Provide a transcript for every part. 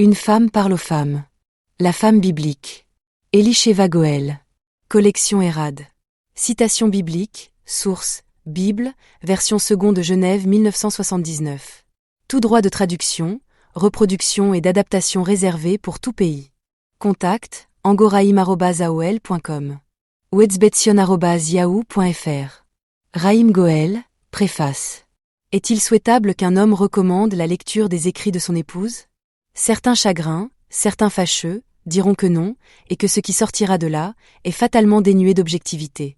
Une femme parle aux femmes. La femme biblique. Elisheva Goel. Collection Erad. Citation biblique, source, Bible, version seconde Genève 1979. Tout droit de traduction, reproduction et d'adaptation réservé pour tout pays. Contact, angoraim@aol.com. wetsbetsion@yahoo.fr. Raïm Goel, préface. Est-il souhaitable qu'un homme recommande la lecture des écrits de son épouse ? Certains chagrins, certains fâcheux, diront que non, et que ce qui sortira de là est fatalement dénué d'objectivité.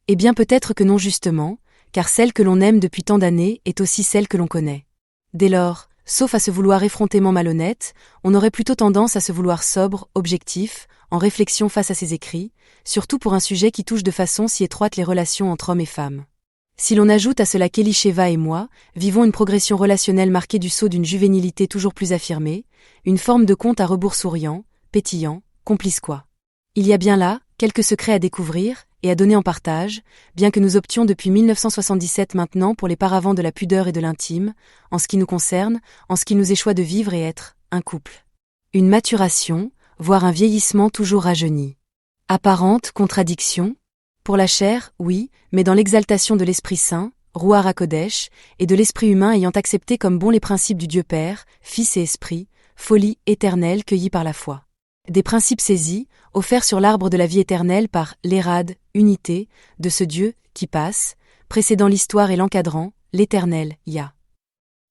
Eh bien peut-être que non justement, car celle que l'on aime depuis tant d'années est aussi celle que l'on connaît. Dès lors, sauf à se vouloir effrontément malhonnête, on aurait plutôt tendance à se vouloir sobre, objectif, en réflexion face à ses écrits, surtout pour un sujet qui touche de façon si étroite les relations entre hommes et femmes. Si l'on ajoute à cela qu'Elisheva et moi vivons une progression relationnelle marquée du sceau d'une juvénilité toujours plus affirmée, une forme de conte à rebours souriant, pétillant, complice quoi. Il y a bien là quelques secrets à découvrir et à donner en partage, bien que nous options depuis 1977 maintenant pour les paravents de la pudeur et de l'intime, en ce qui nous concerne, en ce qu'il nous échoit de vivre et être un couple. Une maturation, voire un vieillissement toujours rajeuni. Apparente contradiction ? Pour la chair, oui, mais dans l'exaltation de l'Esprit Saint, Ruach HaKodesh, et de l'Esprit humain ayant accepté comme bons les principes du Dieu Père, Fils et Esprit, folie éternelle cueillie par la foi. Des principes saisis, offerts sur l'arbre de la vie éternelle par l'Érad, unité, de ce Dieu, qui passe, précédant l'histoire et l'encadrant, l'Éternel, Yah.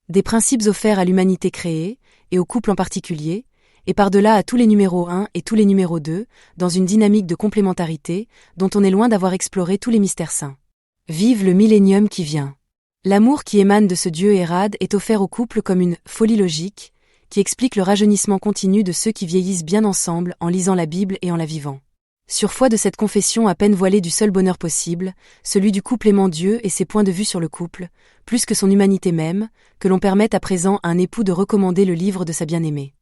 Des principes offerts à l'humanité créée, et au couple en particulier, et par-delà à tous les numéros 1 et tous les numéros 2, dans une dynamique de complémentarité, dont on est loin d'avoir exploré tous les mystères saints. Vive le millénium qui vient. L'amour qui émane de ce Dieu Érad est offert au couple comme une folie logique, qui explique le rajeunissement continu de ceux qui vieillissent bien ensemble en lisant la Bible et en la vivant. Sur foi de cette confession à peine voilée du seul bonheur possible, celui du couple aimant Dieu et ses points de vue sur le couple, plus que son humanité même, que l'on permette à présent à un époux de recommander le livre de sa bien-aimée.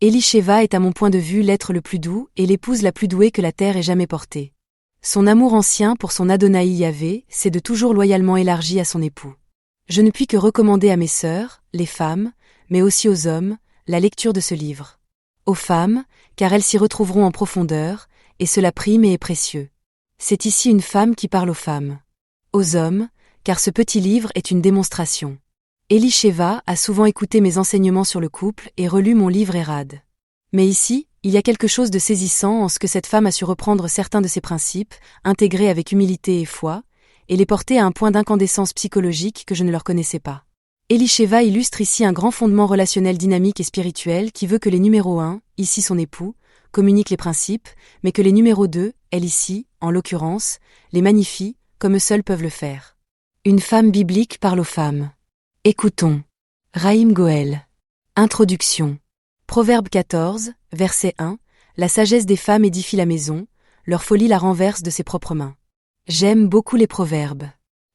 Elisheva est à mon point de vue l'être le plus doux et l'épouse la plus douée que la terre ait jamais portée. Son amour ancien pour son Adonai Yahvé s'est de toujours loyalement élargi à son époux. Je ne puis que recommander à mes sœurs, les femmes, mais aussi aux hommes, la lecture de ce livre. Aux femmes, car elles s'y retrouveront en profondeur, et cela prime et est précieux. C'est ici une femme qui parle aux femmes. Aux hommes, car ce petit livre est une démonstration. Elisheva a souvent écouté mes enseignements sur le couple et relu mon livre Érad. Mais ici, il y a quelque chose de saisissant en ce que cette femme a su reprendre certains de ses principes, intégrer avec humilité et foi, et les porter à un point d'incandescence psychologique que je ne leur connaissais pas. Elisheva illustre ici un grand fondement relationnel dynamique et spirituel qui veut que les numéros 1, ici son époux, communiquent les principes, mais que les numéros 2, elle ici, en l'occurrence, les magnifient, comme eux seuls peuvent le faire. Une femme biblique parle aux femmes. Écoutons. Raïm Goel. Introduction. Proverbe 14, verset 1. La sagesse des femmes édifie la maison, leur folie la renverse de ses propres mains. J'aime beaucoup les proverbes.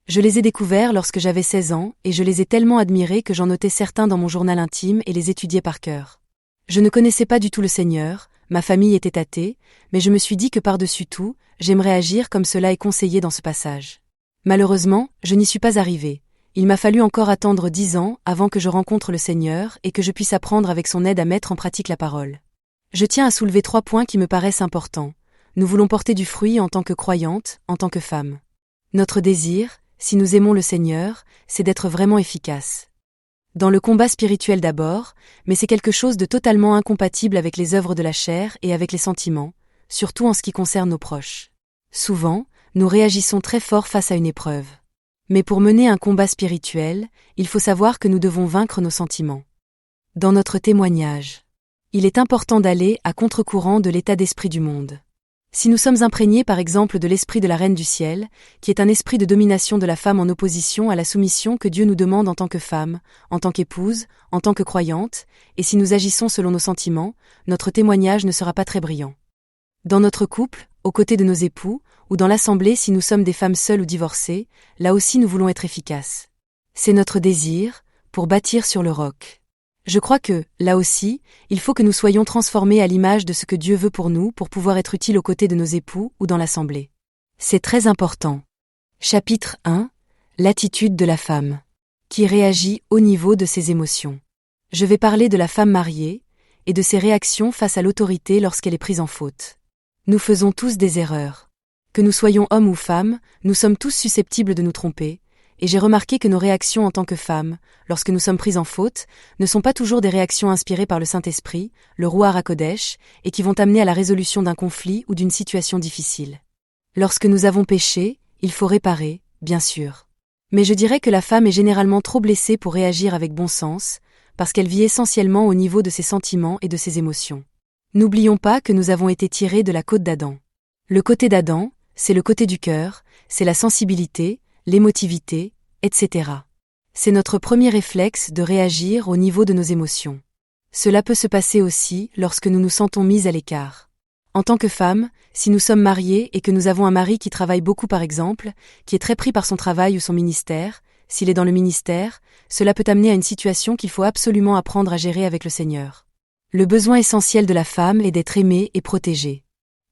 Je les ai découverts lorsque j'avais 16 ans et je les ai tellement admirés que j'en notais certains dans mon journal intime et les étudiais par cœur. Je ne connaissais pas du tout le Seigneur, ma famille était athée, mais je me suis dit que par-dessus tout, j'aimerais agir comme cela est conseillé dans ce passage. Malheureusement, je n'y suis pas arrivé. Il m'a fallu encore attendre 10 ans avant que je rencontre le Seigneur et que je puisse apprendre avec son aide à mettre en pratique la parole. Je tiens à soulever 3 points qui me paraissent importants. Nous voulons porter du fruit en tant que croyantes, en tant que femmes. Notre désir, si nous aimons le Seigneur, c'est d'être vraiment efficace. Dans le combat spirituel d'abord, mais c'est quelque chose de totalement incompatible avec les œuvres de la chair et avec les sentiments, surtout en ce qui concerne nos proches. Souvent, nous réagissons très fort face à une épreuve. Mais pour mener un combat spirituel, il faut savoir que nous devons vaincre nos sentiments. Dans notre témoignage, il est important d'aller à contre-courant de l'état d'esprit du monde. Si nous sommes imprégnés par exemple de l'esprit de la Reine du Ciel, qui est un esprit de domination de la femme en opposition à la soumission que Dieu nous demande en tant que femme, en tant qu'épouse, en tant que croyante, et si nous agissons selon nos sentiments, notre témoignage ne sera pas très brillant. Dans notre couple, aux côtés de nos époux, ou dans l'assemblée si nous sommes des femmes seules ou divorcées, là aussi nous voulons être efficaces. C'est notre désir, pour bâtir sur le roc. Je crois que, là aussi, il faut que nous soyons transformés à l'image de ce que Dieu veut pour nous pour pouvoir être utiles aux côtés de nos époux ou dans l'assemblée. C'est très important. Chapitre 1. L'attitude de la femme. Qui réagit au niveau de ses émotions. Je vais parler de la femme mariée, et de ses réactions face à l'autorité lorsqu'elle est prise en faute. Nous faisons tous des erreurs. Que nous soyons hommes ou femmes, nous sommes tous susceptibles de nous tromper, et j'ai remarqué que nos réactions en tant que femmes, lorsque nous sommes prises en faute, ne sont pas toujours des réactions inspirées par le Saint-Esprit, le Ruach HaKodesh, et qui vont amener à la résolution d'un conflit ou d'une situation difficile. Lorsque nous avons péché, il faut réparer, bien sûr. Mais je dirais que la femme est généralement trop blessée pour réagir avec bon sens, parce qu'elle vit essentiellement au niveau de ses sentiments et de ses émotions. N'oublions pas que nous avons été tirés de la côte d'Adam. Le côté d'Adam, c'est le côté du cœur, c'est la sensibilité, l'émotivité, etc. C'est notre premier réflexe de réagir au niveau de nos émotions. Cela peut se passer aussi lorsque nous nous sentons mis à l'écart. En tant que femme, si nous sommes mariés et que nous avons un mari qui travaille beaucoup par exemple, qui est très pris par son travail ou son ministère, s'il est dans le ministère, cela peut amener à une situation qu'il faut absolument apprendre à gérer avec le Seigneur. Le besoin essentiel de la femme est d'être aimée et protégée.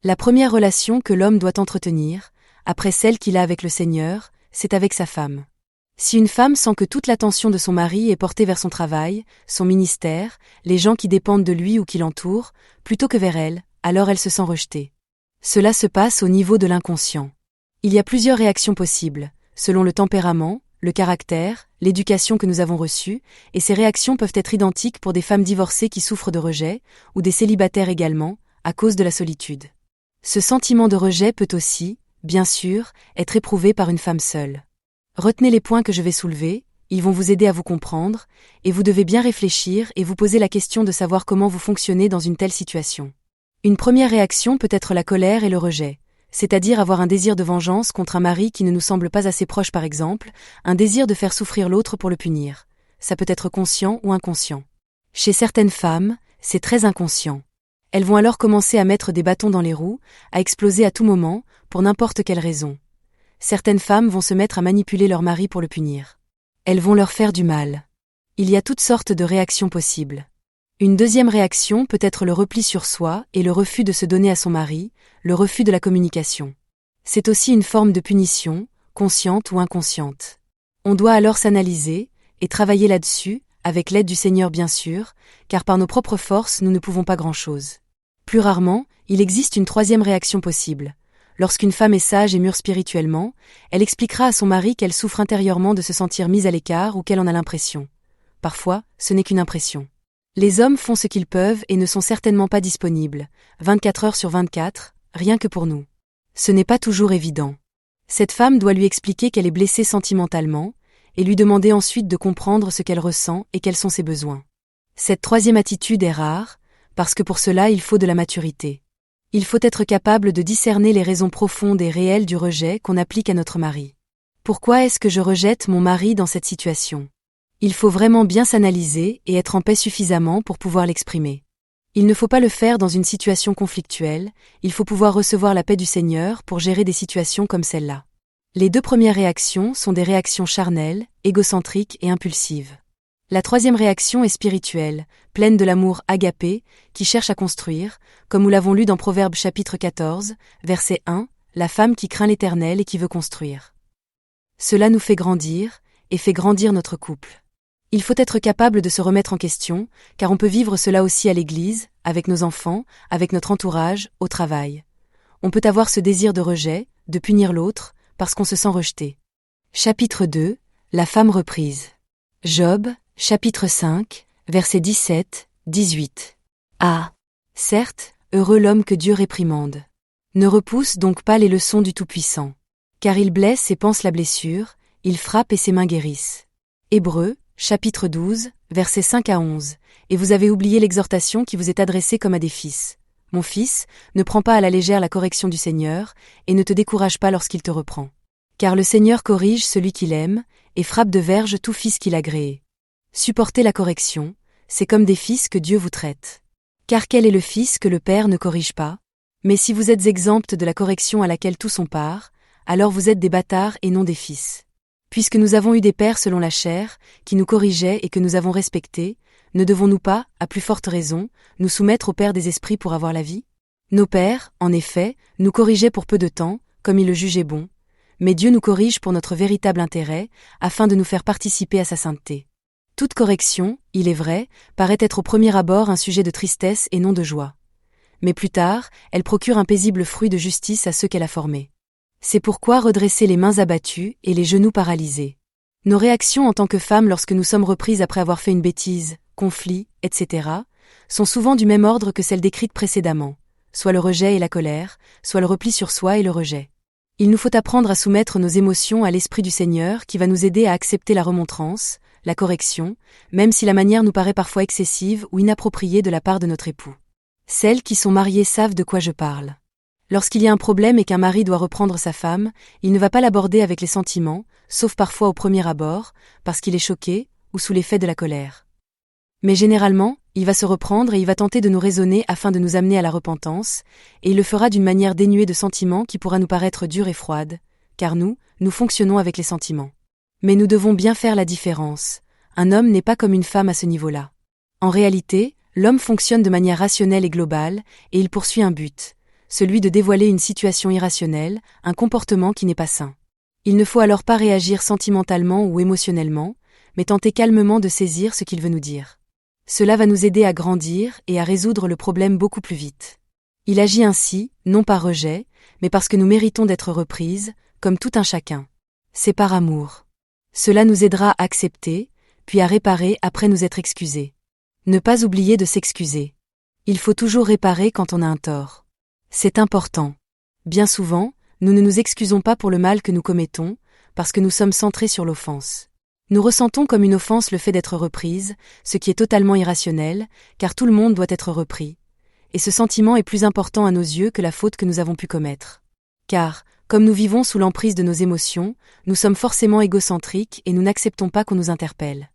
La première relation que l'homme doit entretenir, après celle qu'il a avec le Seigneur, c'est avec sa femme. Si une femme sent que toute l'attention de son mari est portée vers son travail, son ministère, les gens qui dépendent de lui ou qui l'entourent, plutôt que vers elle, alors elle se sent rejetée. Cela se passe au niveau de l'inconscient. Il y a plusieurs réactions possibles, selon le tempérament, le caractère, l'éducation que nous avons reçue, et ces réactions peuvent être identiques pour des femmes divorcées qui souffrent de rejet, ou des célibataires également, à cause de la solitude. Ce sentiment de rejet peut aussi, bien sûr, être éprouvé par une femme seule. Retenez les points que je vais soulever, ils vont vous aider à vous comprendre, et vous devez bien réfléchir et vous poser la question de savoir comment vous fonctionnez dans une telle situation. Une première réaction peut être la colère et le rejet, c'est-à-dire avoir un désir de vengeance contre un mari qui ne nous semble pas assez proche par exemple, un désir de faire souffrir l'autre pour le punir. Ça peut être conscient ou inconscient. Chez certaines femmes, c'est très inconscient. Elles vont alors commencer à mettre des bâtons dans les roues, à exploser à tout moment, pour n'importe quelle raison. Certaines femmes vont se mettre à manipuler leur mari pour le punir. Elles vont leur faire du mal. Il y a toutes sortes de réactions possibles. Une deuxième réaction peut être le repli sur soi et le refus de se donner à son mari, le refus de la communication. C'est aussi une forme de punition, consciente ou inconsciente. On doit alors s'analyser et travailler là-dessus, avec l'aide du Seigneur bien sûr, car par nos propres forces nous ne pouvons pas grand-chose. Plus rarement, il existe une troisième réaction possible. Lorsqu'une femme est sage et mûre spirituellement, elle expliquera à son mari qu'elle souffre intérieurement de se sentir mise à l'écart ou qu'elle en a l'impression. Parfois, ce n'est qu'une impression. Les hommes font ce qu'ils peuvent et ne sont certainement pas disponibles, 24 heures sur 24, rien que pour nous. Ce n'est pas toujours évident. Cette femme doit lui expliquer qu'elle est blessée sentimentalement, et lui demander ensuite de comprendre ce qu'elle ressent et quels sont ses besoins. Cette troisième attitude est rare, parce que pour cela il faut de la maturité. Il faut être capable de discerner les raisons profondes et réelles du rejet qu'on applique à notre mari. Pourquoi est-ce que je rejette mon mari dans cette situation ? Il faut vraiment bien s'analyser et être en paix suffisamment pour pouvoir l'exprimer. Il ne faut pas le faire dans une situation conflictuelle, il faut pouvoir recevoir la paix du Seigneur pour gérer des situations comme celle-là. Les deux premières réactions sont des réactions charnelles, égocentriques et impulsives. La troisième réaction est spirituelle, pleine de l'amour agapé, qui cherche à construire, comme nous l'avons lu dans Proverbes chapitre 14, verset 1, la femme qui craint l'Éternel et qui veut construire. Cela nous fait grandir, et fait grandir notre couple. Il faut être capable de se remettre en question, car on peut vivre cela aussi à l'église, avec nos enfants, avec notre entourage, au travail. On peut avoir ce désir de rejet, de punir l'autre, parce qu'on se sent rejeté. Chapitre 2, la femme reprise. Job, chapitre 5, versets 17, 18. Ah! Certes, heureux l'homme que Dieu réprimande. Ne repousse donc pas les leçons du Tout-Puissant. Car il blesse et pense la blessure, il frappe et ses mains guérissent. Hébreux, chapitre 12, versets 5 à 11. Et vous avez oublié l'exhortation qui vous est adressée comme à des fils. Mon fils, ne prends pas à la légère la correction du Seigneur, et ne te décourage pas lorsqu'il te reprend. Car le Seigneur corrige celui qu'il aime, et frappe de verge tout fils qu'il a gréé. Supportez la correction, c'est comme des fils que Dieu vous traite. Car quel est le fils que le Père ne corrige pas ? Mais si vous êtes exempts de la correction à laquelle tous ont part, alors vous êtes des bâtards et non des fils. Puisque nous avons eu des pères selon la chair, qui nous corrigeaient et que nous avons respectés, ne devons-nous pas, à plus forte raison, nous soumettre au Père des esprits pour avoir la vie ? Nos pères, en effet, nous corrigeaient pour peu de temps, comme ils le jugeaient bon, mais Dieu nous corrige pour notre véritable intérêt, afin de nous faire participer à sa sainteté. Toute correction, il est vrai, paraît être au premier abord un sujet de tristesse et non de joie. Mais plus tard, elle procure un paisible fruit de justice à ceux qu'elle a formés. C'est pourquoi redresser les mains abattues et les genoux paralysés. Nos réactions en tant que femmes lorsque nous sommes reprises après avoir fait une bêtise, conflit, etc., sont souvent du même ordre que celles décrites précédemment, soit le rejet et la colère, soit le repli sur soi et le rejet. Il nous faut apprendre à soumettre nos émotions à l'Esprit du Seigneur qui va nous aider à accepter la remontrance, la correction, même si la manière nous paraît parfois excessive ou inappropriée de la part de notre époux. Celles qui sont mariées savent de quoi je parle. Lorsqu'il y a un problème et qu'un mari doit reprendre sa femme, il ne va pas l'aborder avec les sentiments, sauf parfois au premier abord, parce qu'il est choqué, ou sous l'effet de la colère. Mais généralement, il va se reprendre et il va tenter de nous raisonner afin de nous amener à la repentance, et il le fera d'une manière dénuée de sentiments qui pourra nous paraître dure et froide, car nous fonctionnons avec les sentiments. Mais nous devons bien faire la différence. Un homme n'est pas comme une femme à ce niveau-là. En réalité, l'homme fonctionne de manière rationnelle et globale, et il poursuit un but, celui de dévoiler une situation irrationnelle, un comportement qui n'est pas sain. Il ne faut alors pas réagir sentimentalement ou émotionnellement, mais tenter calmement de saisir ce qu'il veut nous dire. Cela va nous aider à grandir et à résoudre le problème beaucoup plus vite. Il agit ainsi, non par rejet, mais parce que nous méritons d'être reprises, comme tout un chacun. C'est par amour. Cela nous aidera à accepter, puis à réparer après nous être excusés. Ne pas oublier de s'excuser. Il faut toujours réparer quand on a un tort. C'est important. Bien souvent, nous ne nous excusons pas pour le mal que nous commettons, parce que nous sommes centrés sur l'offense. Nous ressentons comme une offense le fait d'être reprise, ce qui est totalement irrationnel, car tout le monde doit être repris. Et ce sentiment est plus important à nos yeux que la faute que nous avons pu commettre. Car, comme nous vivons sous l'emprise de nos émotions, nous sommes forcément égocentriques et nous n'acceptons pas qu'on nous interpelle.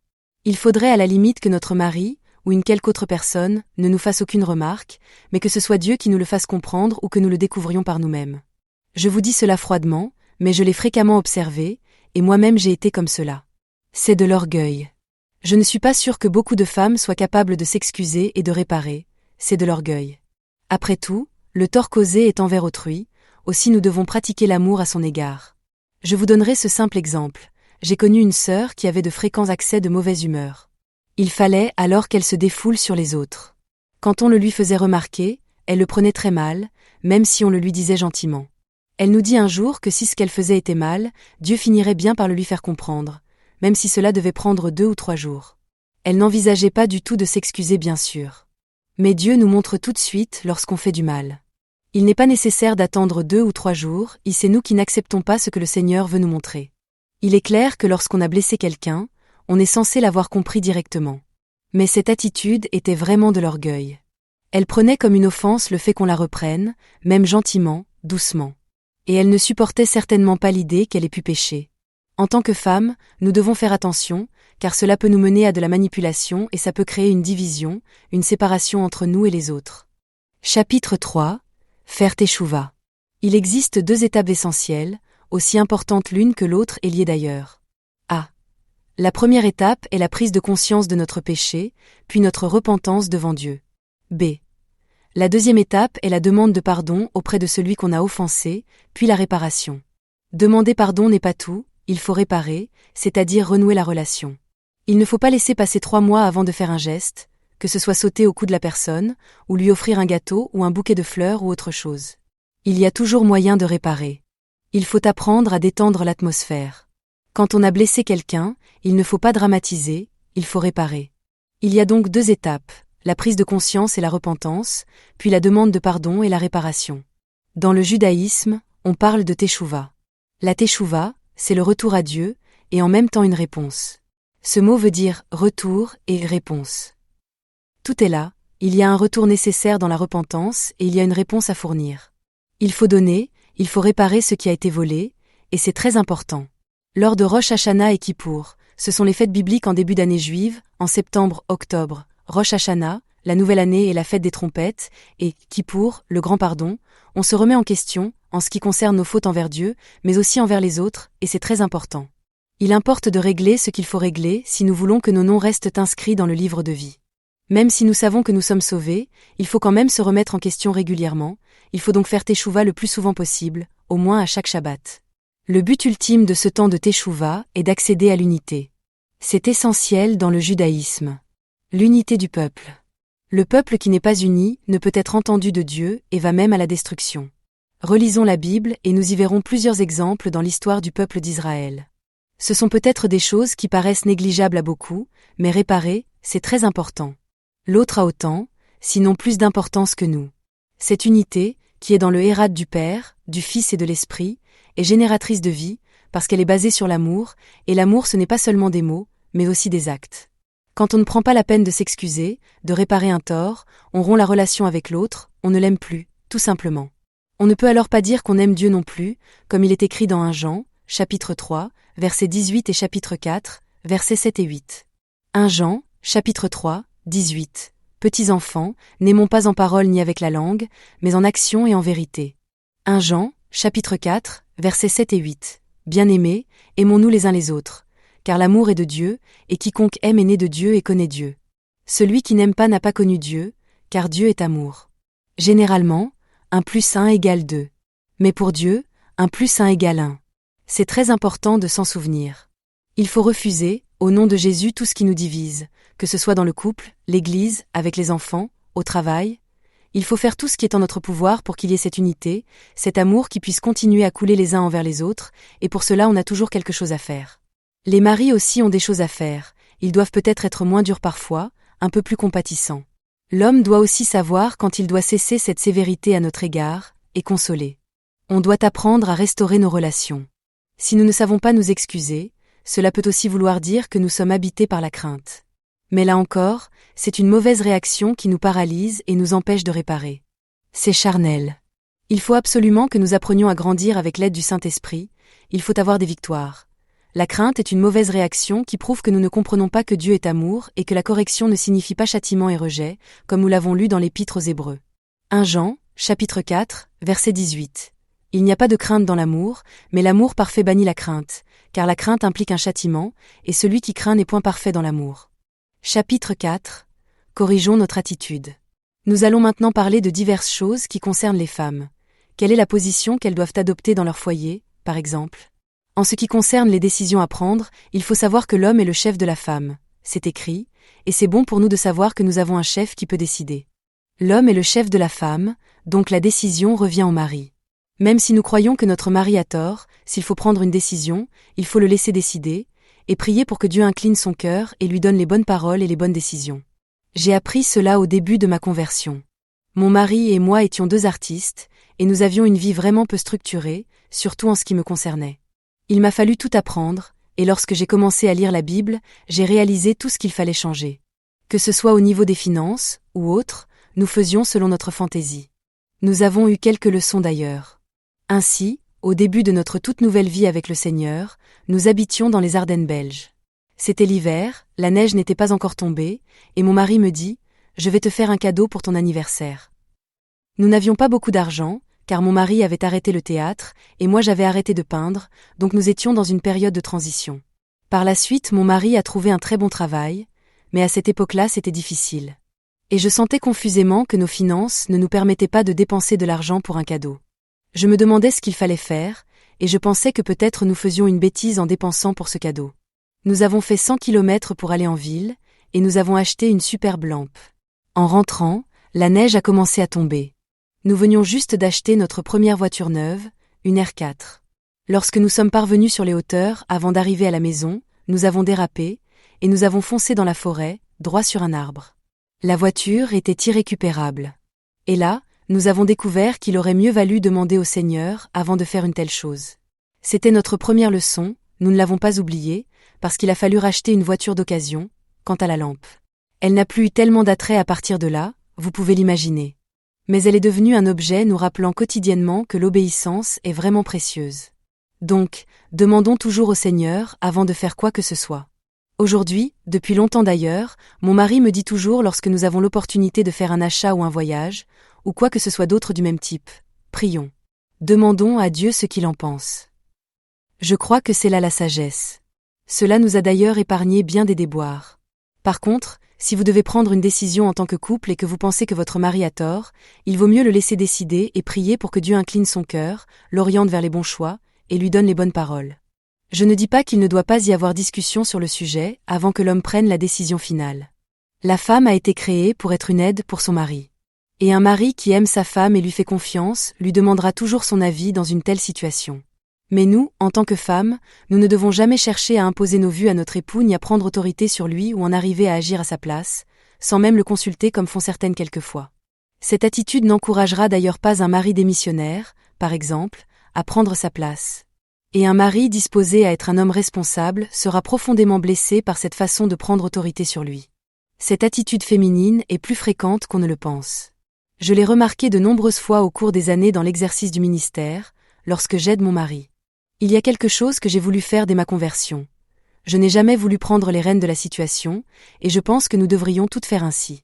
Il faudrait à la limite que notre mari, ou une quelque autre personne, ne nous fasse aucune remarque, mais que ce soit Dieu qui nous le fasse comprendre ou que nous le découvrions par nous-mêmes. Je vous dis cela froidement, mais je l'ai fréquemment observé, et moi-même j'ai été comme cela. C'est de l'orgueil. Je ne suis pas sûre que beaucoup de femmes soient capables de s'excuser et de réparer, c'est de l'orgueil. Après tout, le tort causé est envers autrui, aussi nous devons pratiquer l'amour à son égard. Je vous donnerai ce simple exemple. J'ai connu une sœur qui avait de fréquents accès de mauvaise humeur. Il fallait alors qu'elle se défoule sur les autres. Quand on le lui faisait remarquer, elle le prenait très mal, même si on le lui disait gentiment. Elle nous dit un jour que si ce qu'elle faisait était mal, Dieu finirait bien par le lui faire comprendre, même si cela devait prendre 2 ou 3 jours. Elle n'envisageait pas du tout de s'excuser bien sûr. Mais Dieu nous montre tout de suite lorsqu'on fait du mal. Il n'est pas nécessaire d'attendre 2 ou 3 jours, et c'est nous qui n'acceptons pas ce que le Seigneur veut nous montrer. Il est clair que lorsqu'on a blessé quelqu'un, on est censé l'avoir compris directement. Mais cette attitude était vraiment de l'orgueil. Elle prenait comme une offense le fait qu'on la reprenne, même gentiment, doucement. Et elle ne supportait certainement pas l'idée qu'elle ait pu pécher. En tant que femme, nous devons faire attention, car cela peut nous mener à de la manipulation et ça peut créer une division, une séparation entre nous et les autres. Chapitre 3. Faire teshuva. Il existe 2 étapes essentielles, aussi importantes l'une que l'autre et liées d'ailleurs. A. La première étape est la prise de conscience de notre péché, puis notre repentance devant Dieu. B. La deuxième étape est la demande de pardon auprès de celui qu'on a offensé, puis la réparation. Demander pardon n'est pas tout, il faut réparer, c'est-à-dire renouer la relation. Il ne faut pas laisser passer 3 mois avant de faire un geste, que ce soit sauter au cou de la personne, ou lui offrir un gâteau ou un bouquet de fleurs ou autre chose. Il y a toujours moyen de réparer. Il faut apprendre à détendre l'atmosphère. Quand on a blessé quelqu'un, il ne faut pas dramatiser, il faut réparer. Il y a donc 2 étapes, la prise de conscience et la repentance, puis la demande de pardon et la réparation. Dans le judaïsme, on parle de teshuva. La teshuva, c'est le retour à Dieu, et en même temps une réponse. Ce mot veut dire retour et réponse. Tout est là, il y a un retour nécessaire dans la repentance et il y a une réponse à fournir. Il faut donner, il faut réparer ce qui a été volé, et c'est très important. Lors de Rosh Hashanah et Kippour, ce sont les fêtes bibliques en début d'année juive, en septembre-octobre, Rosh Hashanah, la nouvelle année et la fête des trompettes, et Kippour, le grand pardon, on se remet en question, en ce qui concerne nos fautes envers Dieu, mais aussi envers les autres, et c'est très important. Il importe de régler ce qu'il faut régler si nous voulons que nos noms restent inscrits dans le livre de vie. Même si nous savons que nous sommes sauvés, il faut quand même se remettre en question régulièrement, il faut donc faire teshuva le plus souvent possible, au moins à chaque Shabbat. Le but ultime de ce temps de teshuva est d'accéder à l'unité. C'est essentiel dans le judaïsme. L'unité du peuple. Le peuple qui n'est pas uni ne peut être entendu de Dieu et va même à la destruction. Relisons la Bible et nous y verrons plusieurs exemples dans l'histoire du peuple d'Israël. Ce sont peut-être des choses qui paraissent négligeables à beaucoup, mais réparer, c'est très important. L'autre a autant, sinon plus d'importance que nous. Cette unité, qui est dans le hérat du Père, du Fils et de l'Esprit, est génératrice de vie, parce qu'elle est basée sur l'amour, et l'amour ce n'est pas seulement des mots, mais aussi des actes. Quand on ne prend pas la peine de s'excuser, de réparer un tort, on rompt la relation avec l'autre, on ne l'aime plus, tout simplement. On ne peut alors pas dire qu'on aime Dieu non plus, comme il est écrit dans 1 Jean, chapitre 3, versets 18 et chapitre 4, versets 7 et 8. 1 Jean, chapitre 3, 18. Petits enfants, n'aimons pas en parole ni avec la langue, mais en action et en vérité. 1 Jean, chapitre 4, versets 7 et 8. Bien-aimés, aimons-nous les uns les autres, car l'amour est de Dieu, et quiconque aime est né de Dieu et connaît Dieu. Celui qui n'aime pas n'a pas connu Dieu, car Dieu est amour. Généralement, 1 plus 1 égale 2. Mais pour Dieu, 1 plus 1 égale 1. C'est très important de s'en souvenir. Il faut refuser, au nom de Jésus, tout ce qui nous divise, que ce soit dans le couple, l'église, avec les enfants, au travail. Il faut faire tout ce qui est en notre pouvoir pour qu'il y ait cette unité, cet amour qui puisse continuer à couler les uns envers les autres, et pour cela on a toujours quelque chose à faire. Les maris aussi ont des choses à faire, ils doivent peut-être être moins durs parfois, un peu plus compatissants. L'homme doit aussi savoir quand il doit cesser cette sévérité à notre égard, et consoler. On doit apprendre à restaurer nos relations. Si nous ne savons pas nous excuser, cela peut aussi vouloir dire que nous sommes habités par la crainte. Mais là encore, c'est une mauvaise réaction qui nous paralyse et nous empêche de réparer. C'est charnel. Il faut absolument que nous apprenions à grandir avec l'aide du Saint-Esprit, il faut avoir des victoires. La crainte est une mauvaise réaction qui prouve que nous ne comprenons pas que Dieu est amour et que la correction ne signifie pas châtiment et rejet, comme nous l'avons lu dans l'Épître aux Hébreux. 1 Jean, chapitre 4, verset 18. Il n'y a pas de crainte dans l'amour, mais l'amour parfait bannit la crainte, car la crainte implique un châtiment, et celui qui craint n'est point parfait dans l'amour. Chapitre 4. Corrigeons notre attitude. Nous allons maintenant parler de diverses choses qui concernent les femmes. Quelle est la position qu'elles doivent adopter dans leur foyer, par exemple ? En ce qui concerne les décisions à prendre, il faut savoir que l'homme est le chef de la femme. C'est écrit, et c'est bon pour nous de savoir que nous avons un chef qui peut décider. L'homme est le chef de la femme, donc la décision revient au mari. Même si nous croyons que notre mari a tort, s'il faut prendre une décision, il faut le laisser décider, et prier pour que Dieu incline son cœur et lui donne les bonnes paroles et les bonnes décisions. J'ai appris cela au début de ma conversion. Mon mari et moi étions 2 artistes, et nous avions une vie vraiment peu structurée, surtout en ce qui me concernait. Il m'a fallu tout apprendre, et lorsque j'ai commencé à lire la Bible, j'ai réalisé tout ce qu'il fallait changer. Que ce soit au niveau des finances, ou autre, nous faisions selon notre fantaisie. Nous avons eu quelques leçons d'ailleurs. Ainsi, au début de notre toute nouvelle vie avec le Seigneur, nous habitions dans les Ardennes belges. C'était l'hiver, la neige n'était pas encore tombée, et mon mari me dit « Je vais te faire un cadeau pour ton anniversaire ». Nous n'avions pas beaucoup d'argent, car mon mari avait arrêté le théâtre, et moi j'avais arrêté de peindre, donc nous étions dans une période de transition. Par la suite, mon mari a trouvé un très bon travail, mais à cette époque-là c'était difficile. Et je sentais confusément que nos finances ne nous permettaient pas de dépenser de l'argent pour un cadeau. Je me demandais ce qu'il fallait faire, et je pensais que peut-être nous faisions une bêtise en dépensant pour ce cadeau. Nous avons fait 100 kilomètres pour aller en ville, et nous avons acheté une superbe lampe. En rentrant, la neige a commencé à tomber. Nous venions juste d'acheter notre première voiture neuve, une R4. Lorsque nous sommes parvenus sur les hauteurs, avant d'arriver à la maison, nous avons dérapé, et nous avons foncé dans la forêt, droit sur un arbre. La voiture était irrécupérable. Et là, nous avons découvert qu'il aurait mieux valu demander au Seigneur avant de faire une telle chose. C'était notre première leçon, nous ne l'avons pas oubliée, parce qu'il a fallu racheter une voiture d'occasion. Quant à la lampe, elle n'a plus eu tellement d'attrait à partir de là, vous pouvez l'imaginer. Mais elle est devenue un objet nous rappelant quotidiennement que l'obéissance est vraiment précieuse. Donc, demandons toujours au Seigneur avant de faire quoi que ce soit. Aujourd'hui, depuis longtemps d'ailleurs, mon mari me dit toujours lorsque nous avons l'opportunité de faire un achat ou un voyage, ou quoi que ce soit d'autre du même type, prions. Demandons à Dieu ce qu'il en pense. Je crois que c'est là la sagesse. Cela nous a d'ailleurs épargné bien des déboires. Par contre, si vous devez prendre une décision en tant que couple et que vous pensez que votre mari a tort, il vaut mieux le laisser décider et prier pour que Dieu incline son cœur, l'oriente vers les bons choix, et lui donne les bonnes paroles. Je ne dis pas qu'il ne doit pas y avoir discussion sur le sujet avant que l'homme prenne la décision finale. La femme a été créée pour être une aide pour son mari. Et un mari qui aime sa femme et lui fait confiance, lui demandera toujours son avis dans une telle situation. Mais nous, en tant que femmes, nous ne devons jamais chercher à imposer nos vues à notre époux ni à prendre autorité sur lui ou en arriver à agir à sa place, sans même le consulter comme font certaines quelquefois. Cette attitude n'encouragera d'ailleurs pas un mari démissionnaire, par exemple, à prendre sa place. Et un mari disposé à être un homme responsable sera profondément blessé par cette façon de prendre autorité sur lui. Cette attitude féminine est plus fréquente qu'on ne le pense. Je l'ai remarqué de nombreuses fois au cours des années dans l'exercice du ministère, lorsque j'aide mon mari. Il y a quelque chose que j'ai voulu faire dès ma conversion. Je n'ai jamais voulu prendre les rênes de la situation, et je pense que nous devrions toutes faire ainsi.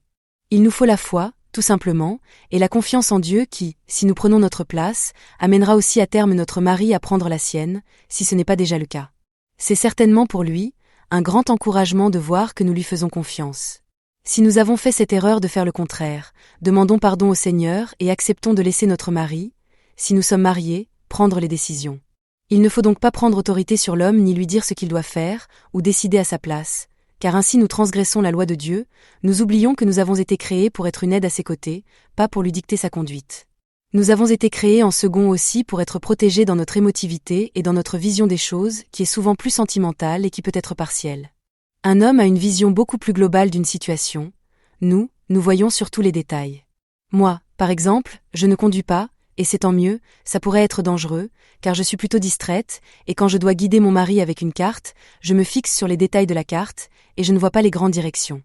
Il nous faut la foi, tout simplement, et la confiance en Dieu qui, si nous prenons notre place, amènera aussi à terme notre mari à prendre la sienne, si ce n'est pas déjà le cas. C'est certainement pour lui un grand encouragement de voir que nous lui faisons confiance. Si nous avons fait cette erreur de faire le contraire, demandons pardon au Seigneur et acceptons de laisser notre mari, si nous sommes mariés, prendre les décisions. Il ne faut donc pas prendre autorité sur l'homme ni lui dire ce qu'il doit faire, ou décider à sa place, car ainsi nous transgressons la loi de Dieu, nous oublions que nous avons été créés pour être une aide à ses côtés, pas pour lui dicter sa conduite. Nous avons été créés en second aussi pour être protégés dans notre émotivité et dans notre vision des choses, qui est souvent plus sentimentale et qui peut être partielle. Un homme a une vision beaucoup plus globale d'une situation. Nous voyons surtout les détails. Moi, par exemple, je ne conduis pas, et c'est tant mieux, ça pourrait être dangereux, car je suis plutôt distraite, et quand je dois guider mon mari avec une carte, je me fixe sur les détails de la carte, et je ne vois pas les grandes directions.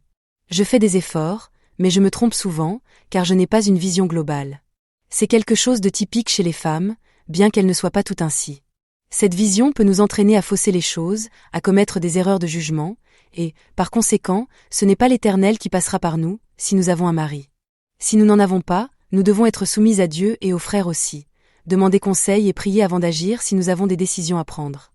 Je fais des efforts, mais je me trompe souvent, car je n'ai pas une vision globale. C'est quelque chose de typique chez les femmes, bien qu'elles ne soient pas toutes ainsi. Cette vision peut nous entraîner à fausser les choses, à commettre des erreurs de jugement, et, par conséquent, ce n'est pas l'Éternel qui passera par nous, si nous avons un mari. Si nous n'en avons pas, nous devons être soumises à Dieu et aux frères aussi, demander conseil et prier avant d'agir si nous avons des décisions à prendre.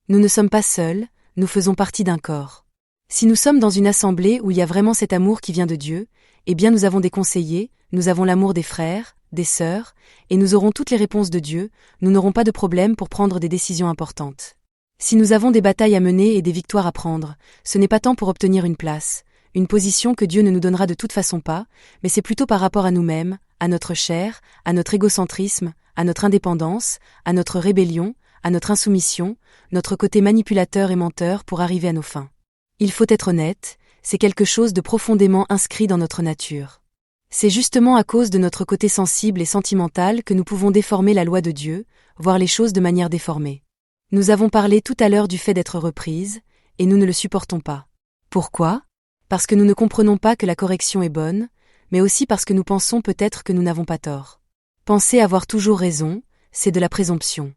Nous ne sommes pas seuls, nous faisons partie d'un corps. Si nous sommes dans une assemblée où il y a vraiment cet amour qui vient de Dieu, eh bien nous avons des conseillers, nous avons l'amour des frères, des sœurs, et nous aurons toutes les réponses de Dieu, nous n'aurons pas de problème pour prendre des décisions importantes. Si nous avons des batailles à mener et des victoires à prendre, ce n'est pas tant pour obtenir une place, une position que Dieu ne nous donnera de toute façon pas, mais c'est plutôt par rapport à nous-mêmes, à notre chair, à notre égocentrisme, à notre indépendance, à notre rébellion, à notre insoumission, notre côté manipulateur et menteur pour arriver à nos fins. Il faut être honnête, c'est quelque chose de profondément inscrit dans notre nature. C'est justement à cause de notre côté sensible et sentimental que nous pouvons déformer la loi de Dieu, voir les choses de manière déformée. Nous avons parlé tout à l'heure du fait d'être reprises, et nous ne le supportons pas. Pourquoi ? Parce que nous ne comprenons pas que la correction est bonne, mais aussi parce que nous pensons peut-être que nous n'avons pas tort. Penser avoir toujours raison, c'est de la présomption.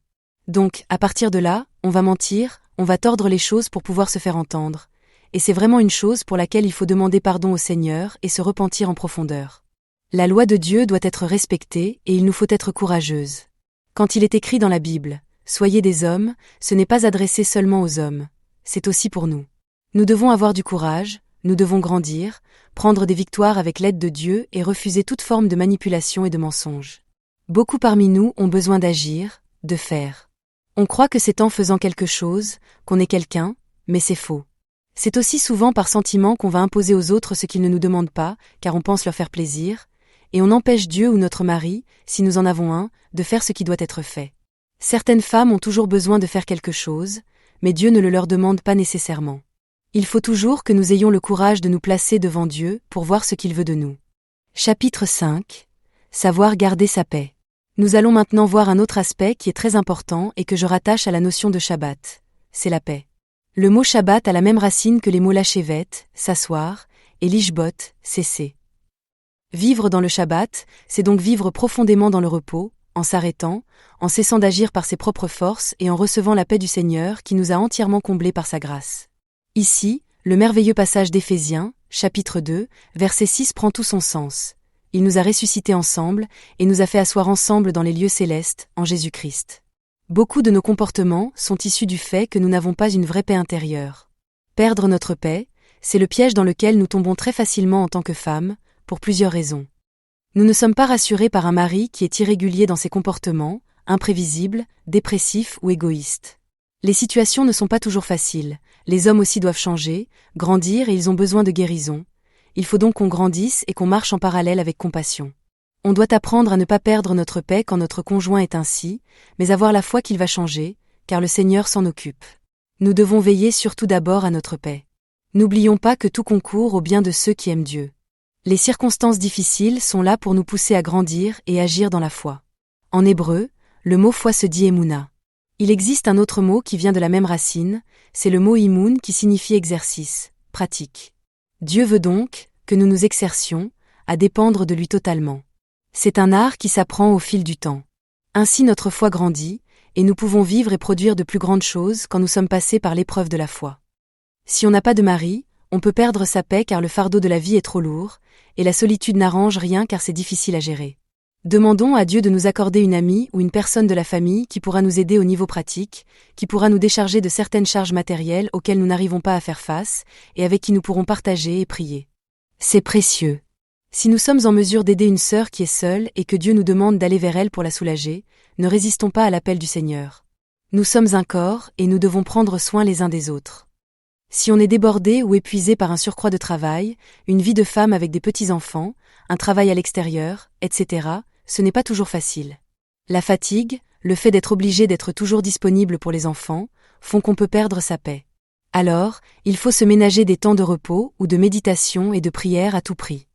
Donc, à partir de là, on va mentir, on va tordre les choses pour pouvoir se faire entendre, et c'est vraiment une chose pour laquelle il faut demander pardon au Seigneur et se repentir en profondeur. La loi de Dieu doit être respectée et il nous faut être courageuses. Quand il est écrit dans la Bible, « Soyez des hommes », ce n'est pas adressé seulement aux hommes, c'est aussi pour nous. Nous devons avoir du courage, nous devons grandir, prendre des victoires avec l'aide de Dieu et refuser toute forme de manipulation et de mensonge. Beaucoup parmi nous ont besoin d'agir, de faire. On croit que c'est en faisant quelque chose, qu'on est quelqu'un, mais c'est faux. C'est aussi souvent par sentiment qu'on va imposer aux autres ce qu'ils ne nous demandent pas, car on pense leur faire plaisir, et on empêche Dieu ou notre mari, si nous en avons un, de faire ce qui doit être fait. Certaines femmes ont toujours besoin de faire quelque chose, mais Dieu ne le leur demande pas nécessairement. Il faut toujours que nous ayons le courage de nous placer devant Dieu pour voir ce qu'il veut de nous. Chapitre 5. Savoir garder sa paix. Nous allons maintenant voir un autre aspect qui est très important et que je rattache à la notion de Shabbat. C'est la paix. Le mot Shabbat a la même racine que les mots lashevet, s'asseoir, et lishbot, cesser. Vivre dans le Shabbat, c'est donc vivre profondément dans le repos, en s'arrêtant, en cessant d'agir par ses propres forces et en recevant la paix du Seigneur qui nous a entièrement comblés par sa grâce. Ici, le merveilleux passage d'Éphésiens, chapitre 2, verset 6 prend tout son sens. Il nous a ressuscités ensemble et nous a fait asseoir ensemble dans les lieux célestes, en Jésus-Christ. Beaucoup de nos comportements sont issus du fait que nous n'avons pas une vraie paix intérieure. Perdre notre paix, c'est le piège dans lequel nous tombons très facilement en tant que femmes, pour plusieurs raisons. Nous ne sommes pas rassurés par un mari qui est irrégulier dans ses comportements, imprévisible, dépressif ou égoïste. Les situations ne sont pas toujours faciles, les hommes aussi doivent changer, grandir et ils ont besoin de guérison. Il faut donc qu'on grandisse et qu'on marche en parallèle avec compassion. On doit apprendre à ne pas perdre notre paix quand notre conjoint est ainsi, mais avoir la foi qu'il va changer, car le Seigneur s'en occupe. Nous devons veiller surtout d'abord à notre paix. N'oublions pas que tout concourt au bien de ceux qui aiment Dieu. Les circonstances difficiles sont là pour nous pousser à grandir et agir dans la foi. En hébreu, le mot foi se dit émouna. Il existe un autre mot qui vient de la même racine, c'est le mot imoun qui signifie exercice, pratique. Dieu veut donc que nous nous exercions à dépendre de lui totalement. C'est un art qui s'apprend au fil du temps. Ainsi notre foi grandit, et nous pouvons vivre et produire de plus grandes choses quand nous sommes passés par l'épreuve de la foi. Si on n'a pas de mari, on peut perdre sa paix car le fardeau de la vie est trop lourd, et la solitude n'arrange rien car c'est difficile à gérer. Demandons à Dieu de nous accorder une amie ou une personne de la famille qui pourra nous aider au niveau pratique, qui pourra nous décharger de certaines charges matérielles auxquelles nous n'arrivons pas à faire face, et avec qui nous pourrons partager et prier. C'est précieux. Si nous sommes en mesure d'aider une sœur qui est seule et que Dieu nous demande d'aller vers elle pour la soulager, ne résistons pas à l'appel du Seigneur. Nous sommes un corps et nous devons prendre soin les uns des autres. Si on est débordé ou épuisé par un surcroît de travail, une vie de femme avec des petits-enfants, un travail à l'extérieur, etc., ce n'est pas toujours facile. La fatigue, le fait d'être obligé d'être toujours disponible pour les enfants, font qu'on peut perdre sa paix. Alors, il faut se ménager des temps de repos ou de méditation et de prière à tout prix.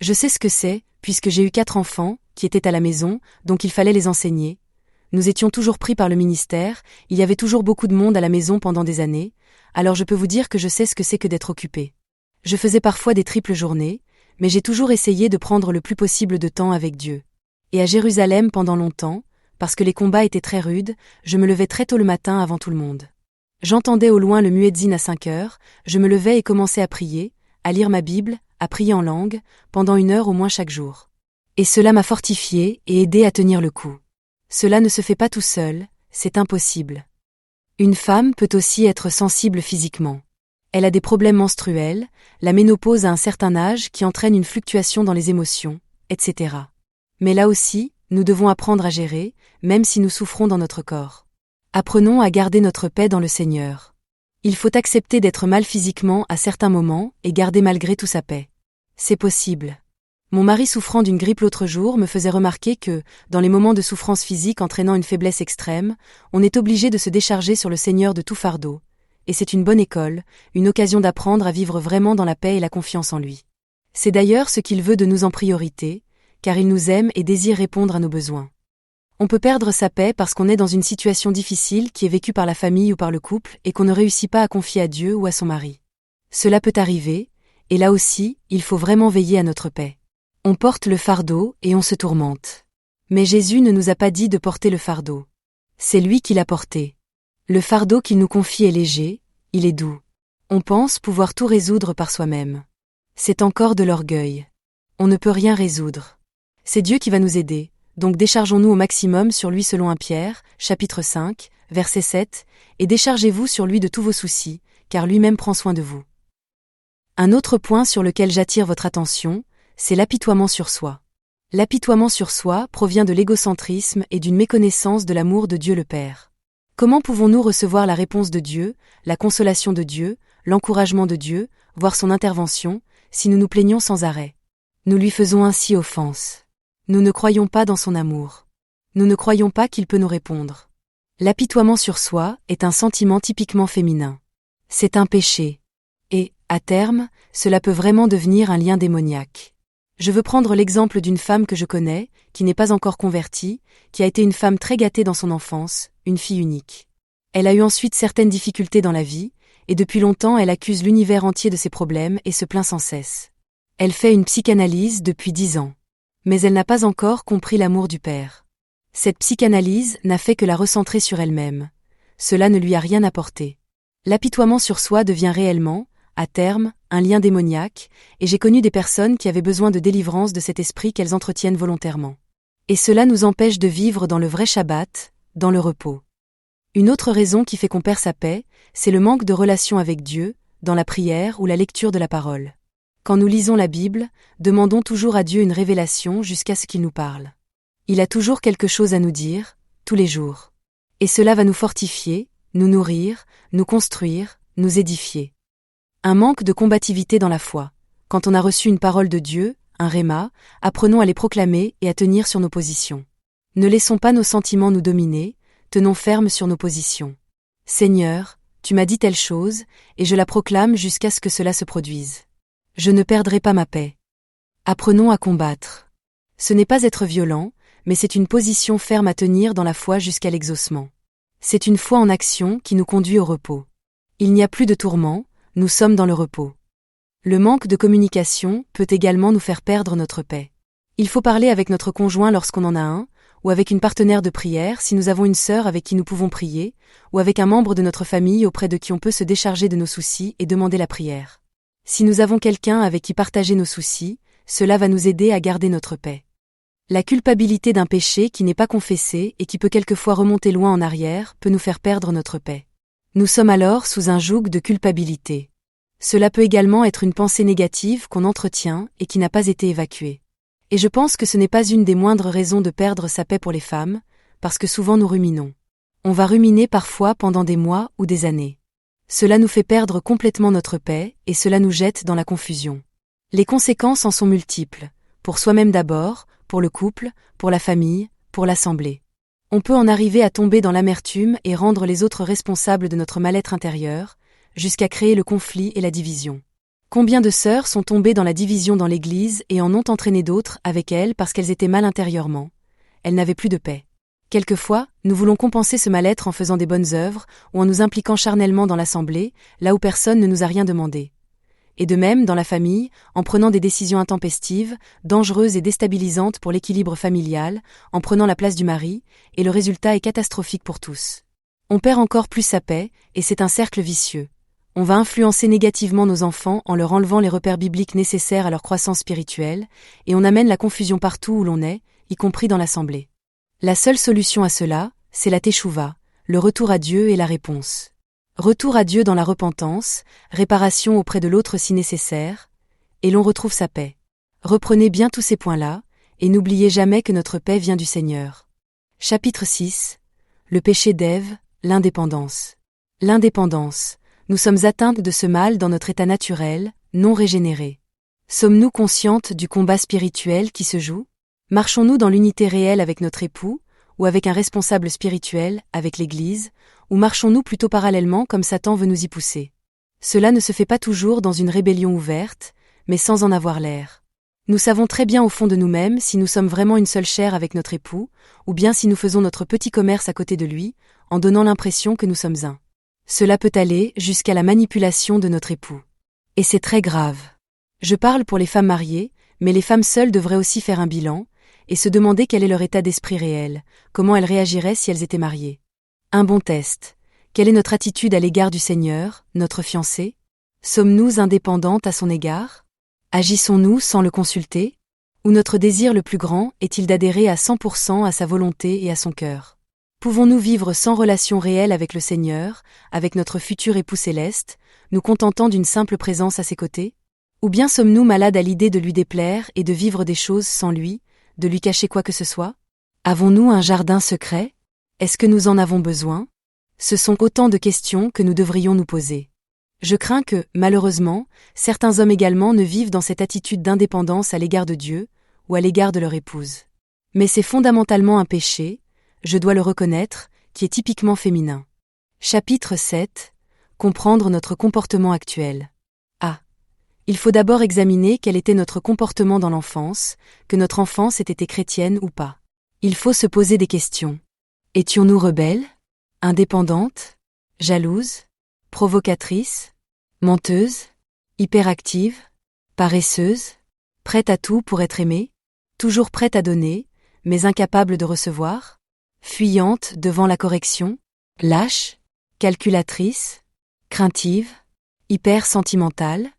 Je sais ce que c'est, puisque j'ai eu 4 enfants, qui étaient à la maison, donc il fallait les enseigner. Nous étions toujours pris par le ministère, il y avait toujours beaucoup de monde à la maison pendant des années, alors je peux vous dire que je sais ce que c'est que d'être occupé. Je faisais parfois des triples journées, mais j'ai toujours essayé de prendre le plus possible de temps avec Dieu. Et à Jérusalem pendant longtemps, parce que les combats étaient très rudes, je me levais très tôt le matin avant tout le monde. J'entendais au loin le muezzin à 5 heures, je me levais et commençais à prier, à lire ma Bible, à prier en langue, pendant 1 heure au moins chaque jour. Et cela m'a fortifié et aidé à tenir le coup. Cela ne se fait pas tout seul, c'est impossible. Une femme peut aussi être sensible physiquement. Elle a des problèmes menstruels, la ménopause à un certain âge qui entraîne une fluctuation dans les émotions, etc. Mais là aussi, nous devons apprendre à gérer, même si nous souffrons dans notre corps. Apprenons à garder notre paix dans le Seigneur. Il faut accepter d'être mal physiquement à certains moments et garder malgré tout sa paix. C'est possible. Mon mari souffrant d'une grippe l'autre jour me faisait remarquer que, dans les moments de souffrance physique entraînant une faiblesse extrême, on est obligé de se décharger sur le Seigneur de tout fardeau. Et c'est une bonne école, une occasion d'apprendre à vivre vraiment dans la paix et la confiance en lui. C'est d'ailleurs ce qu'il veut de nous en priorité, car il nous aime et désire répondre à nos besoins. On peut perdre sa paix parce qu'on est dans une situation difficile qui est vécue par la famille ou par le couple et qu'on ne réussit pas à confier à Dieu ou à son mari. Cela peut arriver, et là aussi, il faut vraiment veiller à notre paix. On porte le fardeau et on se tourmente. Mais Jésus ne nous a pas dit de porter le fardeau. C'est lui qui l'a porté. Le fardeau qu'il nous confie est léger, il est doux. On pense pouvoir tout résoudre par soi-même. C'est encore de l'orgueil. On ne peut rien résoudre. C'est Dieu qui va nous aider, donc déchargeons-nous au maximum sur lui selon 1 Pierre, chapitre 5, verset 7, et déchargez-vous sur lui de tous vos soucis, car lui-même prend soin de vous. Un autre point sur lequel j'attire votre attention, c'est l'apitoiement sur soi. L'apitoiement sur soi provient de l'égocentrisme et d'une méconnaissance de l'amour de Dieu le Père. Comment pouvons-nous recevoir la réponse de Dieu, la consolation de Dieu, l'encouragement de Dieu, voire son intervention, si nous nous plaignons sans arrêt? Nous lui faisons ainsi offense. Nous ne croyons pas dans son amour. Nous ne croyons pas qu'il peut nous répondre. L'apitoiement sur soi est un sentiment typiquement féminin. C'est un péché. Et, à terme, cela peut vraiment devenir un lien démoniaque. Je veux prendre l'exemple d'une femme que je connais, qui n'est pas encore convertie, qui a été une femme très gâtée dans son enfance, une fille unique. Elle a eu ensuite certaines difficultés dans la vie, et depuis longtemps elle accuse l'univers entier de ses problèmes et se plaint sans cesse. Elle fait une psychanalyse depuis 10 ans. Mais elle n'a pas encore compris l'amour du Père. Cette psychanalyse n'a fait que la recentrer sur elle-même. Cela ne lui a rien apporté. L'apitoiement sur soi devient réellement, à terme, un lien démoniaque, et j'ai connu des personnes qui avaient besoin de délivrance de cet esprit qu'elles entretiennent volontairement. Et cela nous empêche de vivre dans le vrai Shabbat, dans le repos. Une autre raison qui fait qu'on perd sa paix, c'est le manque de relation avec Dieu, dans la prière ou la lecture de la parole. Quand nous lisons la Bible, demandons toujours à Dieu une révélation jusqu'à ce qu'il nous parle. Il a toujours quelque chose à nous dire, tous les jours. Et cela va nous fortifier, nous nourrir, nous construire, nous édifier. Un manque de combativité dans la foi. Quand on a reçu une parole de Dieu, un réma, apprenons à les proclamer et à tenir sur nos positions. Ne laissons pas nos sentiments nous dominer, tenons ferme sur nos positions. Seigneur, tu m'as dit telle chose, et je la proclame jusqu'à ce que cela se produise. Je ne perdrai pas ma paix. Apprenons à combattre. Ce n'est pas être violent, mais c'est une position ferme à tenir dans la foi jusqu'à l'exaucement. C'est une foi en action qui nous conduit au repos. Il n'y a plus de tourments, nous sommes dans le repos. Le manque de communication peut également nous faire perdre notre paix. Il faut parler avec notre conjoint lorsqu'on en a un, ou avec une partenaire de prière si nous avons une sœur avec qui nous pouvons prier, ou avec un membre de notre famille auprès de qui on peut se décharger de nos soucis et demander la prière. Si nous avons quelqu'un avec qui partager nos soucis, cela va nous aider à garder notre paix. La culpabilité d'un péché qui n'est pas confessé et qui peut quelquefois remonter loin en arrière peut nous faire perdre notre paix. Nous sommes alors sous un joug de culpabilité. Cela peut également être une pensée négative qu'on entretient et qui n'a pas été évacuée. Et je pense que ce n'est pas une des moindres raisons de perdre sa paix pour les femmes, parce que souvent nous ruminons. On va ruminer parfois pendant des mois ou des années. Cela nous fait perdre complètement notre paix et cela nous jette dans la confusion. Les conséquences en sont multiples, pour soi-même d'abord, pour le couple, pour la famille, pour l'assemblée. On peut en arriver à tomber dans l'amertume et rendre les autres responsables de notre mal-être intérieur, jusqu'à créer le conflit et la division. Combien de sœurs sont tombées dans la division dans l'Église et en ont entraîné d'autres avec elles parce qu'elles étaient mal intérieurement. Elles n'avaient plus de paix. Quelquefois, nous voulons compenser ce mal-être en faisant des bonnes œuvres ou en nous impliquant charnellement dans l'assemblée, là où personne ne nous a rien demandé. Et de même, dans la famille, en prenant des décisions intempestives, dangereuses et déstabilisantes pour l'équilibre familial, en prenant la place du mari, et le résultat est catastrophique pour tous. On perd encore plus sa paix, et c'est un cercle vicieux. On va influencer négativement nos enfants en leur enlevant les repères bibliques nécessaires à leur croissance spirituelle, et on amène la confusion partout où l'on est, y compris dans l'assemblée. La seule solution à cela, c'est la teshuva, le retour à Dieu et la réponse. Retour à Dieu dans la repentance, réparation auprès de l'autre si nécessaire, et l'on retrouve sa paix. Reprenez bien tous ces points-là, et n'oubliez jamais que notre paix vient du Seigneur. Chapitre 6. Le péché d'Ève, l'indépendance. L'indépendance. Nous sommes atteintes de ce mal dans notre état naturel, non régénéré. Sommes-nous conscientes du combat spirituel qui se joue? Marchons-nous dans l'unité réelle avec notre époux, ou avec un responsable spirituel, avec l'Église, ou marchons-nous plutôt parallèlement comme Satan veut nous y pousser? Cela ne se fait pas toujours dans une rébellion ouverte, mais sans en avoir l'air. Nous savons très bien au fond de nous-mêmes si nous sommes vraiment une seule chair avec notre époux, ou bien si nous faisons notre petit commerce à côté de lui, en donnant l'impression que nous sommes un. Cela peut aller jusqu'à la manipulation de notre époux. Et c'est très grave. Je parle pour les femmes mariées, mais les femmes seules devraient aussi faire un bilan, et se demander quel est leur état d'esprit réel, comment elles réagiraient si elles étaient mariées. Un bon test. Quelle est notre attitude à l'égard du Seigneur, notre fiancé? Sommes-nous indépendantes à son égard? Agissons-nous sans le consulter? Ou notre désir le plus grand est-il d'adhérer à 100% à sa volonté et à son cœur? Pouvons-nous vivre sans relation réelle avec le Seigneur, avec notre futur époux céleste, nous contentant d'une simple présence à ses côtés? Ou bien sommes-nous malades à l'idée de lui déplaire et de vivre des choses sans lui, de lui cacher quoi que ce soit? Avons-nous un jardin secret? Est-ce que nous en avons besoin? Ce sont autant de questions que nous devrions nous poser. Je crains que, malheureusement, certains hommes également ne vivent dans cette attitude d'indépendance à l'égard de Dieu, ou à l'égard de leur épouse. Mais c'est fondamentalement un péché, je dois le reconnaître, qui est typiquement féminin. Chapitre 7. Comprendre notre comportement actuel. A. Il faut d'abord examiner quel était notre comportement dans l'enfance, que notre enfance ait été chrétienne ou pas. Il faut se poser des questions. Étions-nous rebelles? Indépendantes? Jalouses? Provocatrices? Menteuses? Hyperactives? Paresseuses? Prêtes à tout pour être aimées? Toujours prêtes à donner, mais incapables de recevoir? Fuyantes devant la correction? Lâches? Calculatrices? Craintives? Hyper sentimentales?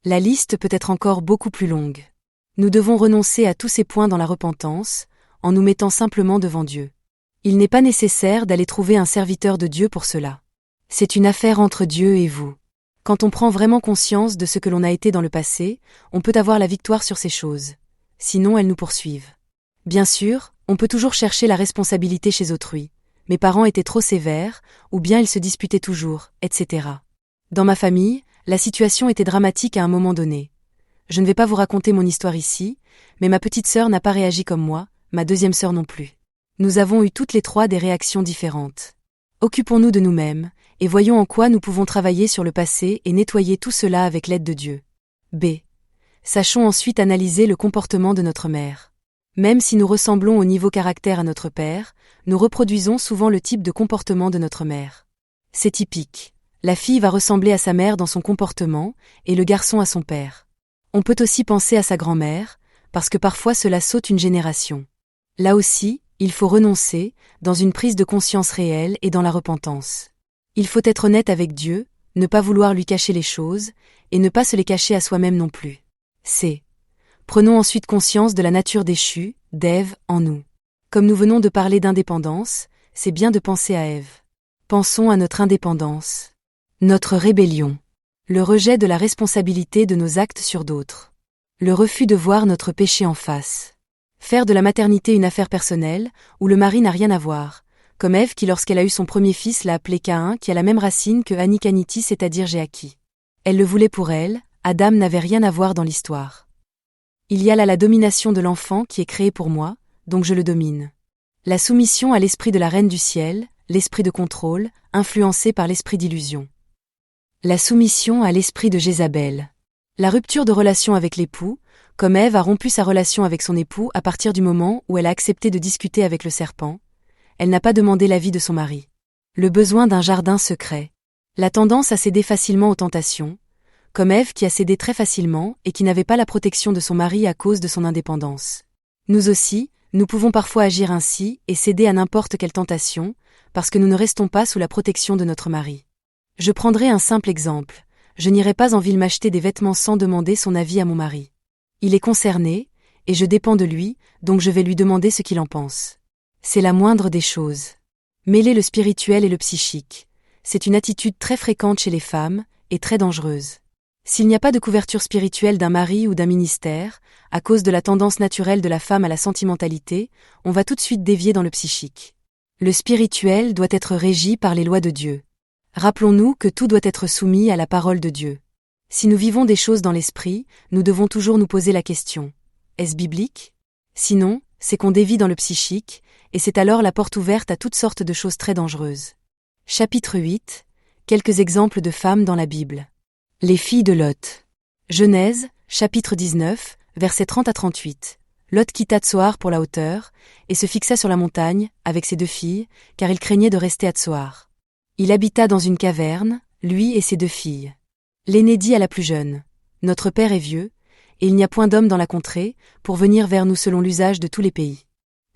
La liste peut être encore beaucoup plus longue. Nous devons renoncer à tous ces points dans la repentance, en nous mettant simplement devant Dieu. Il n'est pas nécessaire d'aller trouver un serviteur de Dieu pour cela. C'est une affaire entre Dieu et vous. Quand on prend vraiment conscience de ce que l'on a été dans le passé, on peut avoir la victoire sur ces choses. Sinon, elles nous poursuivent. Bien sûr, on peut toujours chercher la responsabilité chez autrui, Mes parents étaient trop sévères, ou bien ils se disputaient toujours, etc. Dans ma famille, la situation était dramatique à un moment donné. Je ne vais pas vous raconter mon histoire ici, mais ma petite sœur n'a pas réagi comme moi, ma deuxième sœur non plus. Nous avons eu toutes les trois des réactions différentes. Occupons-nous de nous-mêmes, et voyons en quoi nous pouvons travailler sur le passé et nettoyer tout cela avec l'aide de Dieu. B. Sachons ensuite analyser le comportement de notre mère. Même si nous ressemblons au niveau caractère à notre père, nous reproduisons souvent le type de comportement de notre mère. C'est typique. La fille va ressembler à sa mère dans son comportement, et le garçon à son père. On peut aussi penser à sa grand-mère, parce que parfois cela saute une génération. Là aussi, il faut renoncer, dans une prise de conscience réelle et dans la repentance. Il faut être honnête avec Dieu, ne pas vouloir lui cacher les choses, et ne pas se les cacher à soi-même non plus. C. Prenons ensuite conscience de la nature déchue, d'Ève, en nous. Comme nous venons de parler d'indépendance, c'est bien de penser à Ève. Pensons à notre indépendance. Notre rébellion. Le rejet de la responsabilité de nos actes sur d'autres. Le refus de voir notre péché en face. Faire de la maternité une affaire personnelle, où le mari n'a rien à voir, comme Ève qui lorsqu'elle a eu son premier fils l'a appelé Caïn qui a la même racine que Anikaniti c'est-à-dire j'ai acquis. Elle le voulait pour elle, Adam n'avait rien à voir dans l'histoire. Il y a là la domination de l'enfant qui est créé pour moi, donc je le domine. La soumission à l'esprit de la reine du ciel, l'esprit de contrôle, influencé par l'esprit d'illusion. La soumission à l'esprit de Jézabel. La rupture de relation avec l'époux, comme Ève a rompu sa relation avec son époux à partir du moment où elle a accepté de discuter avec le serpent, elle n'a pas demandé l'avis de son mari. Le besoin d'un jardin secret. La tendance à céder facilement aux tentations, comme Ève qui a cédé très facilement et qui n'avait pas la protection de son mari à cause de son indépendance. Nous aussi, nous pouvons parfois agir ainsi et céder à n'importe quelle tentation, parce que nous ne restons pas sous la protection de notre mari. Je prendrai un simple exemple. Je n'irai pas en ville m'acheter des vêtements sans demander son avis à mon mari. Il est concerné, et je dépends de lui, donc je vais lui demander ce qu'il en pense. C'est la moindre des choses. Mêler le spirituel et le psychique. C'est une attitude très fréquente chez les femmes, et très dangereuse. S'il n'y a pas de couverture spirituelle d'un mari ou d'un ministère, à cause de la tendance naturelle de la femme à la sentimentalité, on va tout de suite dévier dans le psychique. Le spirituel doit être régi par les lois de Dieu. Rappelons-nous que tout doit être soumis à la parole de Dieu. Si nous vivons des choses dans l'esprit, nous devons toujours nous poser la question. Est-ce biblique ? Sinon, c'est qu'on dévie dans le psychique, et c'est alors la porte ouverte à toutes sortes de choses très dangereuses. Chapitre 8. Quelques exemples de femmes dans la Bible. Les filles de Lot. Genèse, chapitre 19, versets 30 à 38. Lot quitta Tsoar pour la hauteur, et se fixa sur la montagne, avec ses deux filles, car il craignait de rester à Tsoar. Il habita dans une caverne, lui et ses deux filles. L'aîné dit à la plus jeune, « Notre père est vieux, et il n'y a point d'homme dans la contrée, pour venir vers nous selon l'usage de tous les pays.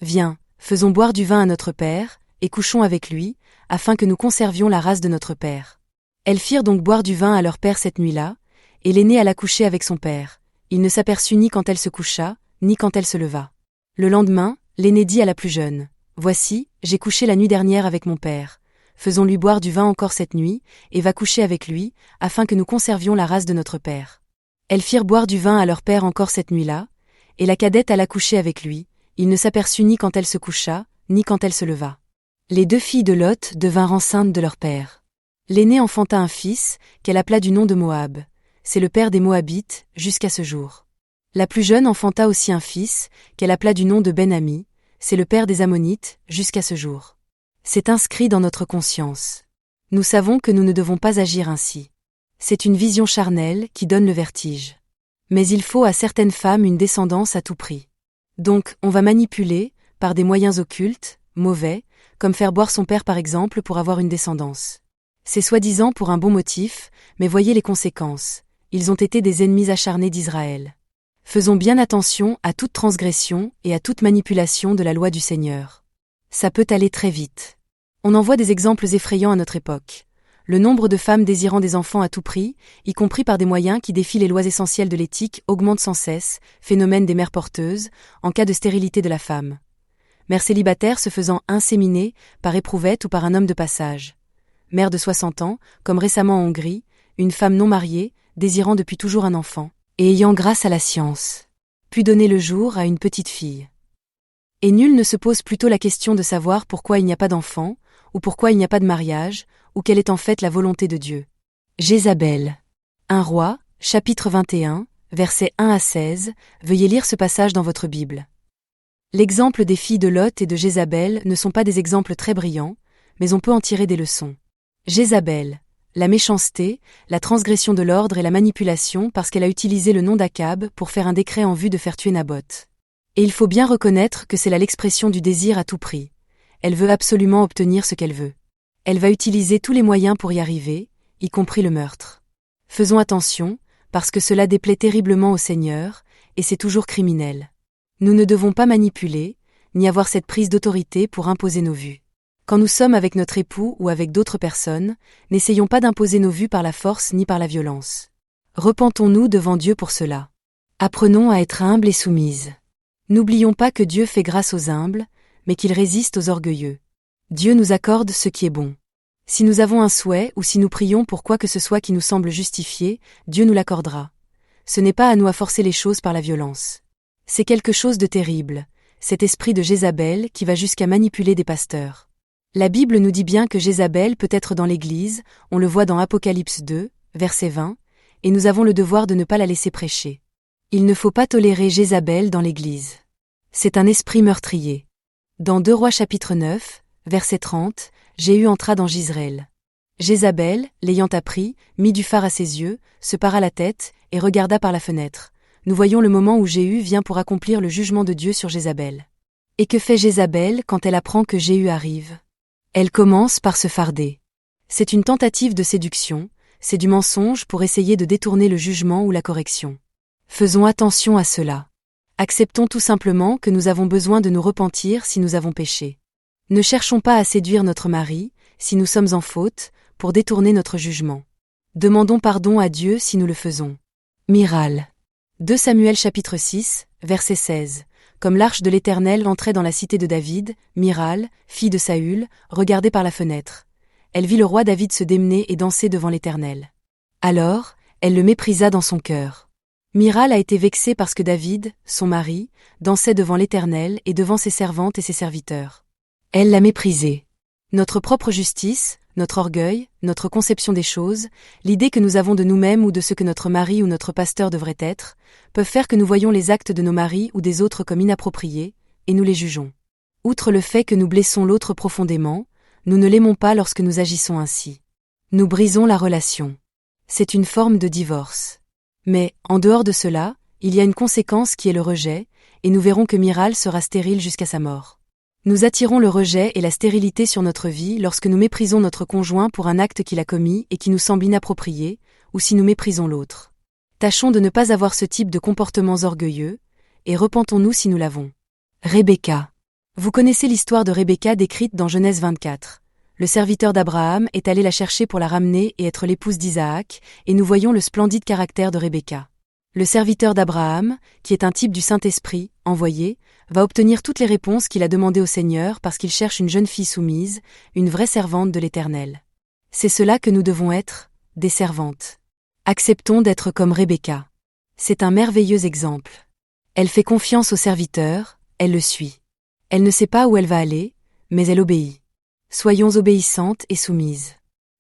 Viens, faisons boire du vin à notre père, et couchons avec lui, afin que nous conservions la race de notre père. » Elles firent donc boire du vin à leur père cette nuit-là, et l'aînée alla coucher avec son père. Il ne s'aperçut ni quand elle se coucha, ni quand elle se leva. Le lendemain, l'aîné dit à la plus jeune, « Voici, j'ai couché la nuit dernière avec mon père. Faisons-lui boire du vin encore cette nuit, et va coucher avec lui, afin que nous conservions la race de notre père. » Elles firent boire du vin à leur père encore cette nuit-là, et la cadette alla coucher avec lui. Il ne s'aperçut ni quand elle se coucha, ni quand elle se leva. Les deux filles de Lot devinrent enceintes de leur père. L'aînée enfanta un fils, qu'elle appela du nom de Moab. C'est le père des Moabites, jusqu'à ce jour. La plus jeune enfanta aussi un fils, qu'elle appela du nom de Ben-Ami. C'est le père des Ammonites, jusqu'à ce jour. C'est inscrit dans notre conscience. Nous savons que nous ne devons pas agir ainsi. C'est une vision charnelle qui donne le vertige. Mais il faut à certaines femmes une descendance à tout prix. Donc, on va manipuler, par des moyens occultes, mauvais, comme faire boire son père par exemple pour avoir une descendance. C'est soi-disant pour un bon motif, mais voyez les conséquences. Ils ont été des ennemis acharnés d'Israël. Faisons bien attention à toute transgression et à toute manipulation de la loi du Seigneur. Ça peut aller très vite. On en voit des exemples effrayants à notre époque. Le nombre de femmes désirant des enfants à tout prix, y compris par des moyens qui défient les lois essentielles de l'éthique, augmente sans cesse, phénomène des mères porteuses, en cas de stérilité de la femme. Mère célibataire se faisant inséminer par éprouvette ou par un homme de passage. Mère de 60 ans, comme récemment en Hongrie, une femme non mariée, désirant depuis toujours un enfant, et ayant grâce à la science, pu donner le jour à une petite fille. Et nul ne se pose plutôt la question de savoir pourquoi il n'y a pas d'enfant, ou pourquoi il n'y a pas de mariage, ou quelle est en fait la volonté de Dieu. Jézabel. 1 Roi, chapitre 21, versets 1 à 16, veuillez lire ce passage dans votre Bible. L'exemple des filles de Lot et de Jézabel ne sont pas des exemples très brillants, mais on peut en tirer des leçons. Jézabel. La méchanceté, la transgression de l'ordre et la manipulation parce qu'elle a utilisé le nom d'Akab pour faire un décret en vue de faire tuer Naboth. Et il faut bien reconnaître que c'est là l'expression du désir à tout prix. Elle veut absolument obtenir ce qu'elle veut. Elle va utiliser tous les moyens pour y arriver, y compris le meurtre. Faisons attention, parce que cela déplaît terriblement au Seigneur, et c'est toujours criminel. Nous ne devons pas manipuler, ni avoir cette prise d'autorité pour imposer nos vues. Quand nous sommes avec notre époux ou avec d'autres personnes, n'essayons pas d'imposer nos vues par la force ni par la violence. Repentons-nous devant Dieu pour cela. Apprenons à être humbles et soumises. N'oublions pas que Dieu fait grâce aux humbles, mais qu'il résiste aux orgueilleux. Dieu nous accorde ce qui est bon. Si nous avons un souhait ou si nous prions pour quoi que ce soit qui nous semble justifié, Dieu nous l'accordera. Ce n'est pas à nous à forcer les choses par la violence. C'est quelque chose de terrible, cet esprit de Jézabel qui va jusqu'à manipuler des pasteurs. La Bible nous dit bien que Jézabel peut être dans l'Église, on le voit dans Apocalypse 2, verset 20, et nous avons le devoir de ne pas la laisser prêcher. Il ne faut pas tolérer Jézabel dans l'Église. C'est un esprit meurtrier. Dans 2 Rois chapitre 9, verset 30, Jéhu entra dans Jizréel. Jézabel, l'ayant appris, mit du fard à ses yeux, se para la tête, et regarda par la fenêtre. Nous voyons le moment où Jéhu vient pour accomplir le jugement de Dieu sur Jézabel. Et que fait Jézabel quand elle apprend que Jéhu arrive? Elle commence par se farder. C'est une tentative de séduction, c'est du mensonge pour essayer de détourner le jugement ou la correction. Faisons attention à cela. Acceptons tout simplement que nous avons besoin de nous repentir si nous avons péché. Ne cherchons pas à séduire notre mari, si nous sommes en faute, pour détourner notre jugement. Demandons pardon à Dieu si nous le faisons. Miral. 2 Samuel chapitre 6, verset 16. Comme l'arche de l'Éternel entrait dans la cité de David, Miral, fille de Saül, regardait par la fenêtre. Elle vit le roi David se démener et danser devant l'Éternel. Alors, elle le méprisa dans son cœur. Miral a été vexée parce que David, son mari, dansait devant l'Éternel et devant ses servantes et ses serviteurs. Elle l'a méprisé. Notre propre justice, notre orgueil, notre conception des choses, l'idée que nous avons de nous-mêmes ou de ce que notre mari ou notre pasteur devrait être, peuvent faire que nous voyons les actes de nos maris ou des autres comme inappropriés, et nous les jugeons. Outre le fait que nous blessons l'autre profondément, nous ne l'aimons pas lorsque nous agissons ainsi. Nous brisons la relation. C'est une forme de divorce. Mais, en dehors de cela, il y a une conséquence qui est le rejet, et nous verrons que Miral sera stérile jusqu'à sa mort. Nous attirons le rejet et la stérilité sur notre vie lorsque nous méprisons notre conjoint pour un acte qu'il a commis et qui nous semble inapproprié, ou si nous méprisons l'autre. Tâchons de ne pas avoir ce type de comportements orgueilleux, et repentons-nous si nous l'avons. Rebecca. Vous connaissez l'histoire de Rebecca décrite dans Genèse 24. Le serviteur d'Abraham est allé la chercher pour la ramener et être l'épouse d'Isaac, et nous voyons le splendide caractère de Rebecca. Le serviteur d'Abraham, qui est un type du Saint-Esprit, envoyé, va obtenir toutes les réponses qu'il a demandées au Seigneur parce qu'il cherche une jeune fille soumise, une vraie servante de l'Éternel. C'est cela que nous devons être, des servantes. Acceptons d'être comme Rebecca. C'est un merveilleux exemple. Elle fait confiance au serviteur, elle le suit. Elle ne sait pas où elle va aller, mais elle obéit. Soyons obéissantes et soumises.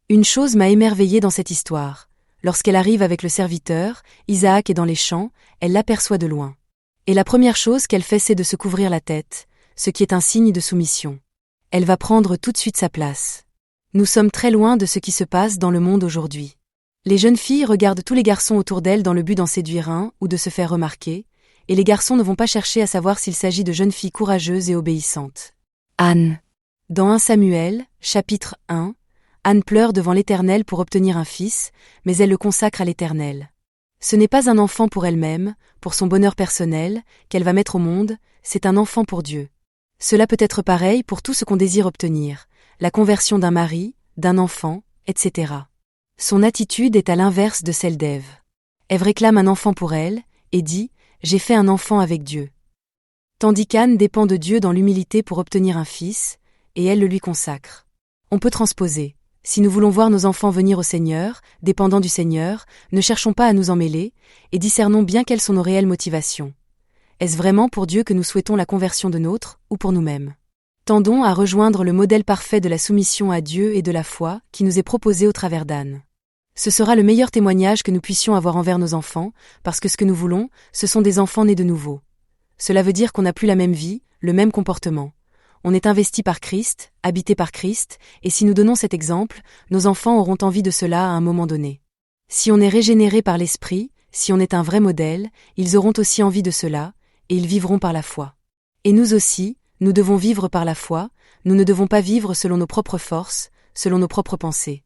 Une chose m'a émerveillée dans cette histoire. Lorsqu'elle arrive avec le serviteur, Isaac est dans les champs, elle l'aperçoit de loin. Et la première chose qu'elle fait c'est de se couvrir la tête, ce qui est un signe de soumission. Elle va prendre tout de suite sa place. Nous sommes très loin de ce qui se passe dans le monde aujourd'hui. Les jeunes filles regardent tous les garçons autour d'elles dans le but d'en séduire un ou de se faire remarquer, et les garçons ne vont pas chercher à savoir s'il s'agit de jeunes filles courageuses et obéissantes. Anne. Dans 1 Samuel, chapitre 1, Anne pleure devant l'Éternel pour obtenir un fils, mais elle le consacre à l'Éternel. Ce n'est pas un enfant pour elle-même, pour son bonheur personnel, qu'elle va mettre au monde, c'est un enfant pour Dieu. Cela peut être pareil pour tout ce qu'on désire obtenir, la conversion d'un mari, d'un enfant, etc. Son attitude est à l'inverse de celle d'Ève. Ève réclame un enfant pour elle, et dit « J'ai fait un enfant avec Dieu ». Tandis qu'Anne dépend de Dieu dans l'humilité pour obtenir un fils, et elle le lui consacre. On peut transposer. Si nous voulons voir nos enfants venir au Seigneur, dépendants du Seigneur, ne cherchons pas à nous en mêler, et discernons bien quelles sont nos réelles motivations. Est-ce vraiment pour Dieu que nous souhaitons la conversion de nôtres, ou pour nous-mêmes? Tendons à rejoindre le modèle parfait de la soumission à Dieu et de la foi qui nous est proposé au travers d'Anne. Ce sera le meilleur témoignage que nous puissions avoir envers nos enfants, parce que ce que nous voulons, ce sont des enfants nés de nouveau. Cela veut dire qu'on n'a plus la même vie, le même comportement. On est investi par Christ, habité par Christ, et si nous donnons cet exemple, nos enfants auront envie de cela à un moment donné. Si on est régénéré par l'Esprit, si on est un vrai modèle, ils auront aussi envie de cela, et ils vivront par la foi. Et nous aussi, nous devons vivre par la foi, nous ne devons pas vivre selon nos propres forces, selon nos propres pensées.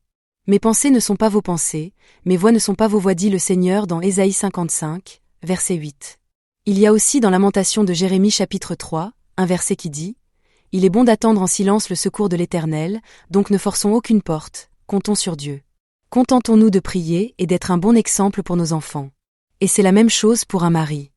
Mes pensées ne sont pas vos pensées, mes voix ne sont pas vos voix, dit le Seigneur dans Ésaïe 55, verset 8. Il y a aussi dans Lamentation de Jérémie chapitre 3, un verset qui dit « Il est bon d'attendre en silence le secours de l'Éternel, donc ne forçons aucune porte, comptons sur Dieu. » Contentons-nous de prier et d'être un bon exemple pour nos enfants. Et c'est la même chose pour un mari.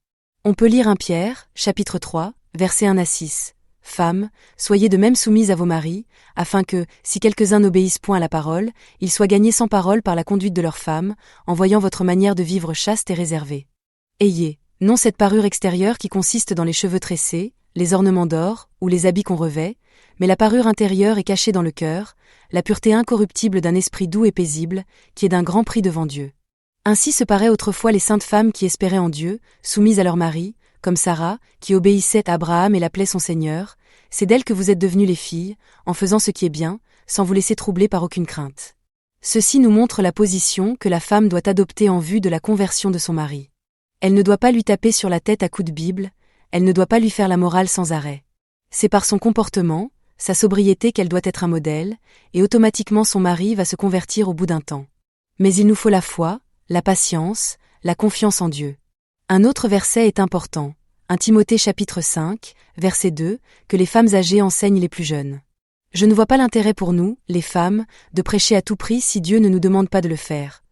On peut lire 1 Pierre, chapitre 3, versets 1 à 6. Femmes, soyez de même soumises à vos maris, afin que, si quelques-uns n'obéissent point à la parole, ils soient gagnés sans parole par la conduite de leurs femmes, en voyant votre manière de vivre chaste et réservée. Ayez, non cette parure extérieure qui consiste dans les cheveux tressés, les ornements d'or, ou les habits qu'on revêt, mais la parure intérieure est cachée dans le cœur, la pureté incorruptible d'un esprit doux et paisible, qui est d'un grand prix devant Dieu. Ainsi se paraient autrefois les saintes femmes qui espéraient en Dieu, soumises à leur mari, comme Sarah, qui obéissait à Abraham et l'appelait son Seigneur. C'est d'elle que vous êtes devenues les filles, en faisant ce qui est bien, sans vous laisser troubler par aucune crainte. Ceci nous montre la position que la femme doit adopter en vue de la conversion de son mari. Elle ne doit pas lui taper sur la tête à coups de Bible, elle ne doit pas lui faire la morale sans arrêt. C'est par son comportement, sa sobriété qu'elle doit être un modèle, et automatiquement son mari va se convertir au bout d'un temps. Mais il nous faut la foi, la patience, la confiance en Dieu. Un autre verset est important, 1 Timothée chapitre 5, verset 2, que les femmes âgées enseignent les plus jeunes. Je ne vois pas l'intérêt pour nous, les femmes, de prêcher à tout prix si Dieu ne nous demande pas de le faire.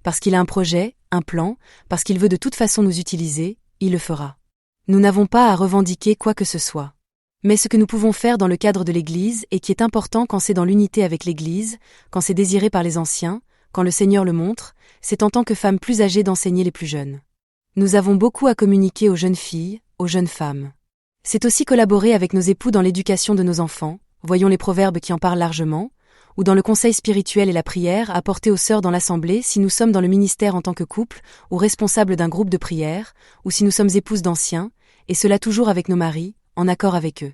Parce qu'il a un projet, un plan, parce qu'il veut de toute façon nous utiliser, il le fera. Nous n'avons pas à revendiquer quoi que ce soit. Mais ce que nous pouvons faire dans le cadre de l'Église et qui est important quand c'est dans l'unité avec l'Église, quand c'est désiré par les anciens, quand le Seigneur le montre, c'est en tant que femmes plus âgées d'enseigner les plus jeunes. Nous avons beaucoup à communiquer aux jeunes filles, aux jeunes femmes. C'est aussi collaborer avec nos époux dans l'éducation de nos enfants, voyons les proverbes qui en parlent largement, ou dans le conseil spirituel et la prière apportée aux sœurs dans l'assemblée si nous sommes dans le ministère en tant que couple, ou responsables d'un groupe de prière, ou si nous sommes épouses d'anciens, et cela toujours avec nos maris, en accord avec eux.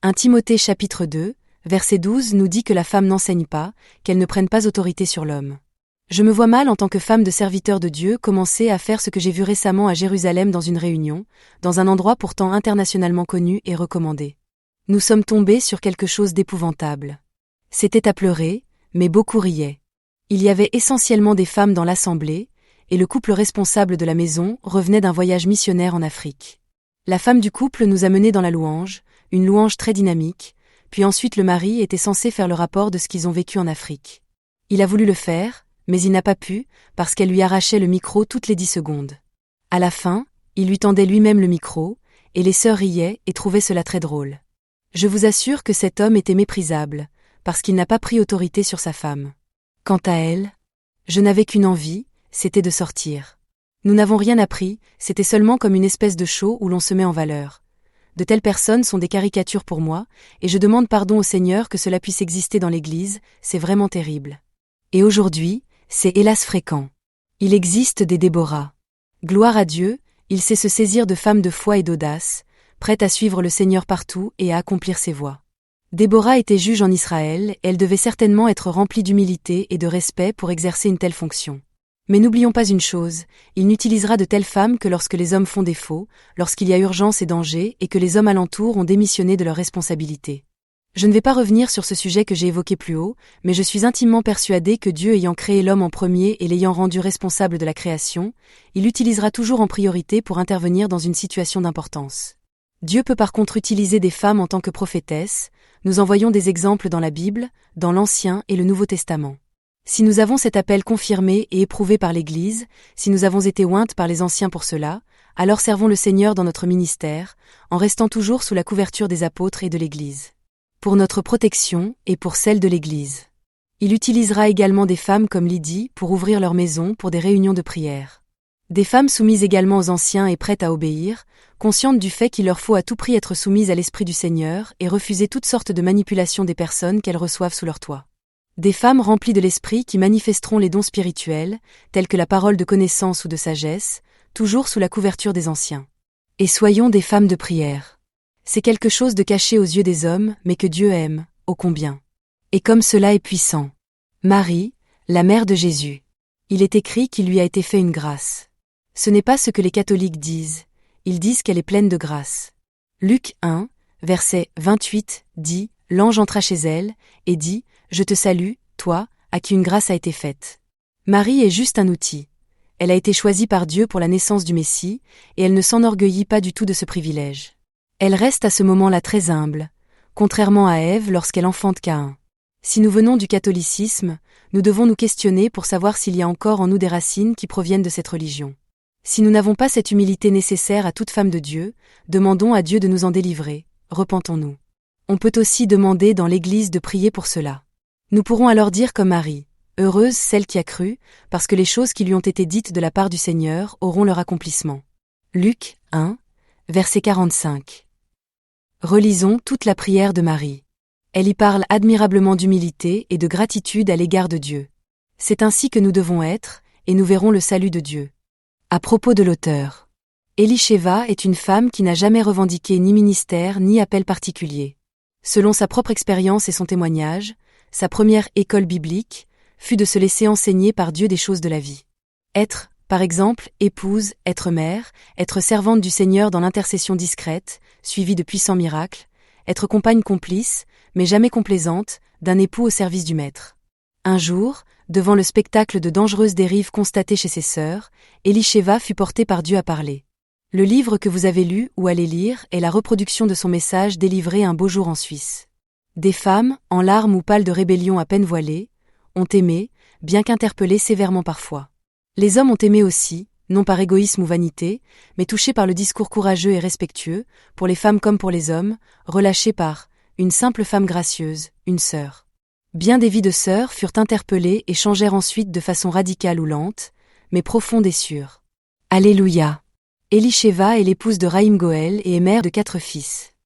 1 Timothée chapitre 2, verset 12 nous dit que la femme n'enseigne pas, qu'elle ne prenne pas autorité sur l'homme. Je me vois mal en tant que femme de serviteur de Dieu commencer à faire ce que j'ai vu récemment à Jérusalem dans une réunion, dans un endroit pourtant internationalement connu et recommandé. Nous sommes tombés sur quelque chose d'épouvantable. C'était à pleurer, mais beaucoup riaient. Il y avait essentiellement des femmes dans l'assemblée, et le couple responsable de la maison revenait d'un voyage missionnaire en Afrique. La femme du couple nous a menés dans la louange, une louange très dynamique, puis ensuite le mari était censé faire le rapport de ce qu'ils ont vécu en Afrique. Il a voulu le faire, mais il n'a pas pu, parce qu'elle lui arrachait le micro toutes les 10 secondes. À la fin, il lui tendait lui-même le micro, et les sœurs riaient et trouvaient cela très drôle. Je vous assure que cet homme était méprisable, parce qu'il n'a pas pris autorité sur sa femme. Quant à elle, je n'avais qu'une envie, c'était de sortir. Nous n'avons rien appris, c'était seulement comme une espèce de show où l'on se met en valeur. De telles personnes sont des caricatures pour moi, et je demande pardon au Seigneur que cela puisse exister dans l'Église, c'est vraiment terrible. Et aujourd'hui, c'est hélas fréquent. Il existe des Déborah. Gloire à Dieu, il sait se saisir de femmes de foi et d'audace, prêtes à suivre le Seigneur partout et à accomplir ses voies. Déborah était juge en Israël, et elle devait certainement être remplie d'humilité et de respect pour exercer une telle fonction. Mais n'oublions pas une chose, il n'utilisera de telles femmes que lorsque les hommes font défaut, lorsqu'il y a urgence et danger et que les hommes alentours ont démissionné de leurs responsabilités. Je ne vais pas revenir sur ce sujet que j'ai évoqué plus haut, mais je suis intimement persuadé que Dieu ayant créé l'homme en premier et l'ayant rendu responsable de la création, il l'utilisera toujours en priorité pour intervenir dans une situation d'importance. Dieu peut par contre utiliser des femmes en tant que prophétesses, nous en voyons des exemples dans la Bible, dans l'Ancien et le Nouveau Testament. Si nous avons cet appel confirmé et éprouvé par l'Église, si nous avons été ointes par les anciens pour cela, alors servons le Seigneur dans notre ministère, en restant toujours sous la couverture des apôtres et de l'Église. Pour notre protection et pour celle de l'Église. Il utilisera également des femmes comme Lydie pour ouvrir leur maison pour des réunions de prière. Des femmes soumises également aux anciens et prêtes à obéir, conscientes du fait qu'il leur faut à tout prix être soumises à l'Esprit du Seigneur et refuser toutes sortes de manipulations des personnes qu'elles reçoivent sous leur toit. Des femmes remplies de l'Esprit qui manifesteront les dons spirituels, tels que la parole de connaissance ou de sagesse, toujours sous la couverture des anciens. Et soyons des femmes de prière. C'est quelque chose de caché aux yeux des hommes, mais que Dieu aime, ô combien. Et comme cela est puissant. Marie, la mère de Jésus. Il est écrit qu'il lui a été fait une grâce. Ce n'est pas ce que les catholiques disent, ils disent qu'elle est pleine de grâce. Luc 1, verset 28, dit, l'ange entra chez elle, et dit, je te salue, toi, à qui une grâce a été faite. Marie est juste un outil. Elle a été choisie par Dieu pour la naissance du Messie, et elle ne s'enorgueillit pas du tout de ce privilège. Elle reste à ce moment-là très humble, contrairement à Ève lorsqu'elle enfante Caïn. Si nous venons du catholicisme, nous devons nous questionner pour savoir s'il y a encore en nous des racines qui proviennent de cette religion. Si nous n'avons pas cette humilité nécessaire à toute femme de Dieu, demandons à Dieu de nous en délivrer, repentons-nous. On peut aussi demander dans l'Église de prier pour cela. Nous pourrons alors dire comme Marie, heureuse celle qui a cru, parce que les choses qui lui ont été dites de la part du Seigneur auront leur accomplissement. Luc 1, verset 45. Relisons toute la prière de Marie. Elle y parle admirablement d'humilité et de gratitude à l'égard de Dieu. C'est ainsi que nous devons être, et nous verrons le salut de Dieu. À propos de l'auteur. Élisheva est une femme qui n'a jamais revendiqué ni ministère ni appel particulier. Selon sa propre expérience et son témoignage, sa première école biblique fut de se laisser enseigner par Dieu des choses de la vie. Être, par exemple, épouse, être mère, être servante du Seigneur dans l'intercession discrète, suivie de puissants miracles, être compagne complice, mais jamais complaisante, d'un époux au service du maître. Un jour, devant le spectacle de dangereuses dérives constatées chez ses sœurs, Élisheva fut portée par Dieu à parler. Le livre que vous avez lu ou allez lire est la reproduction de son message délivré un beau jour en Suisse. Des femmes, en larmes ou pâles de rébellion à peine voilées, ont aimé, bien qu'interpellées sévèrement parfois. Les hommes ont aimé aussi, non par égoïsme ou vanité, mais touchés par le discours courageux et respectueux, pour les femmes comme pour les hommes, relâchés par une simple femme gracieuse, une sœur. Bien des vies de sœurs furent interpellées et changèrent ensuite de façon radicale ou lente, mais profonde et sûre. Alléluia. Élisheva est l'épouse de Raïm Goël et est mère de 4 fils.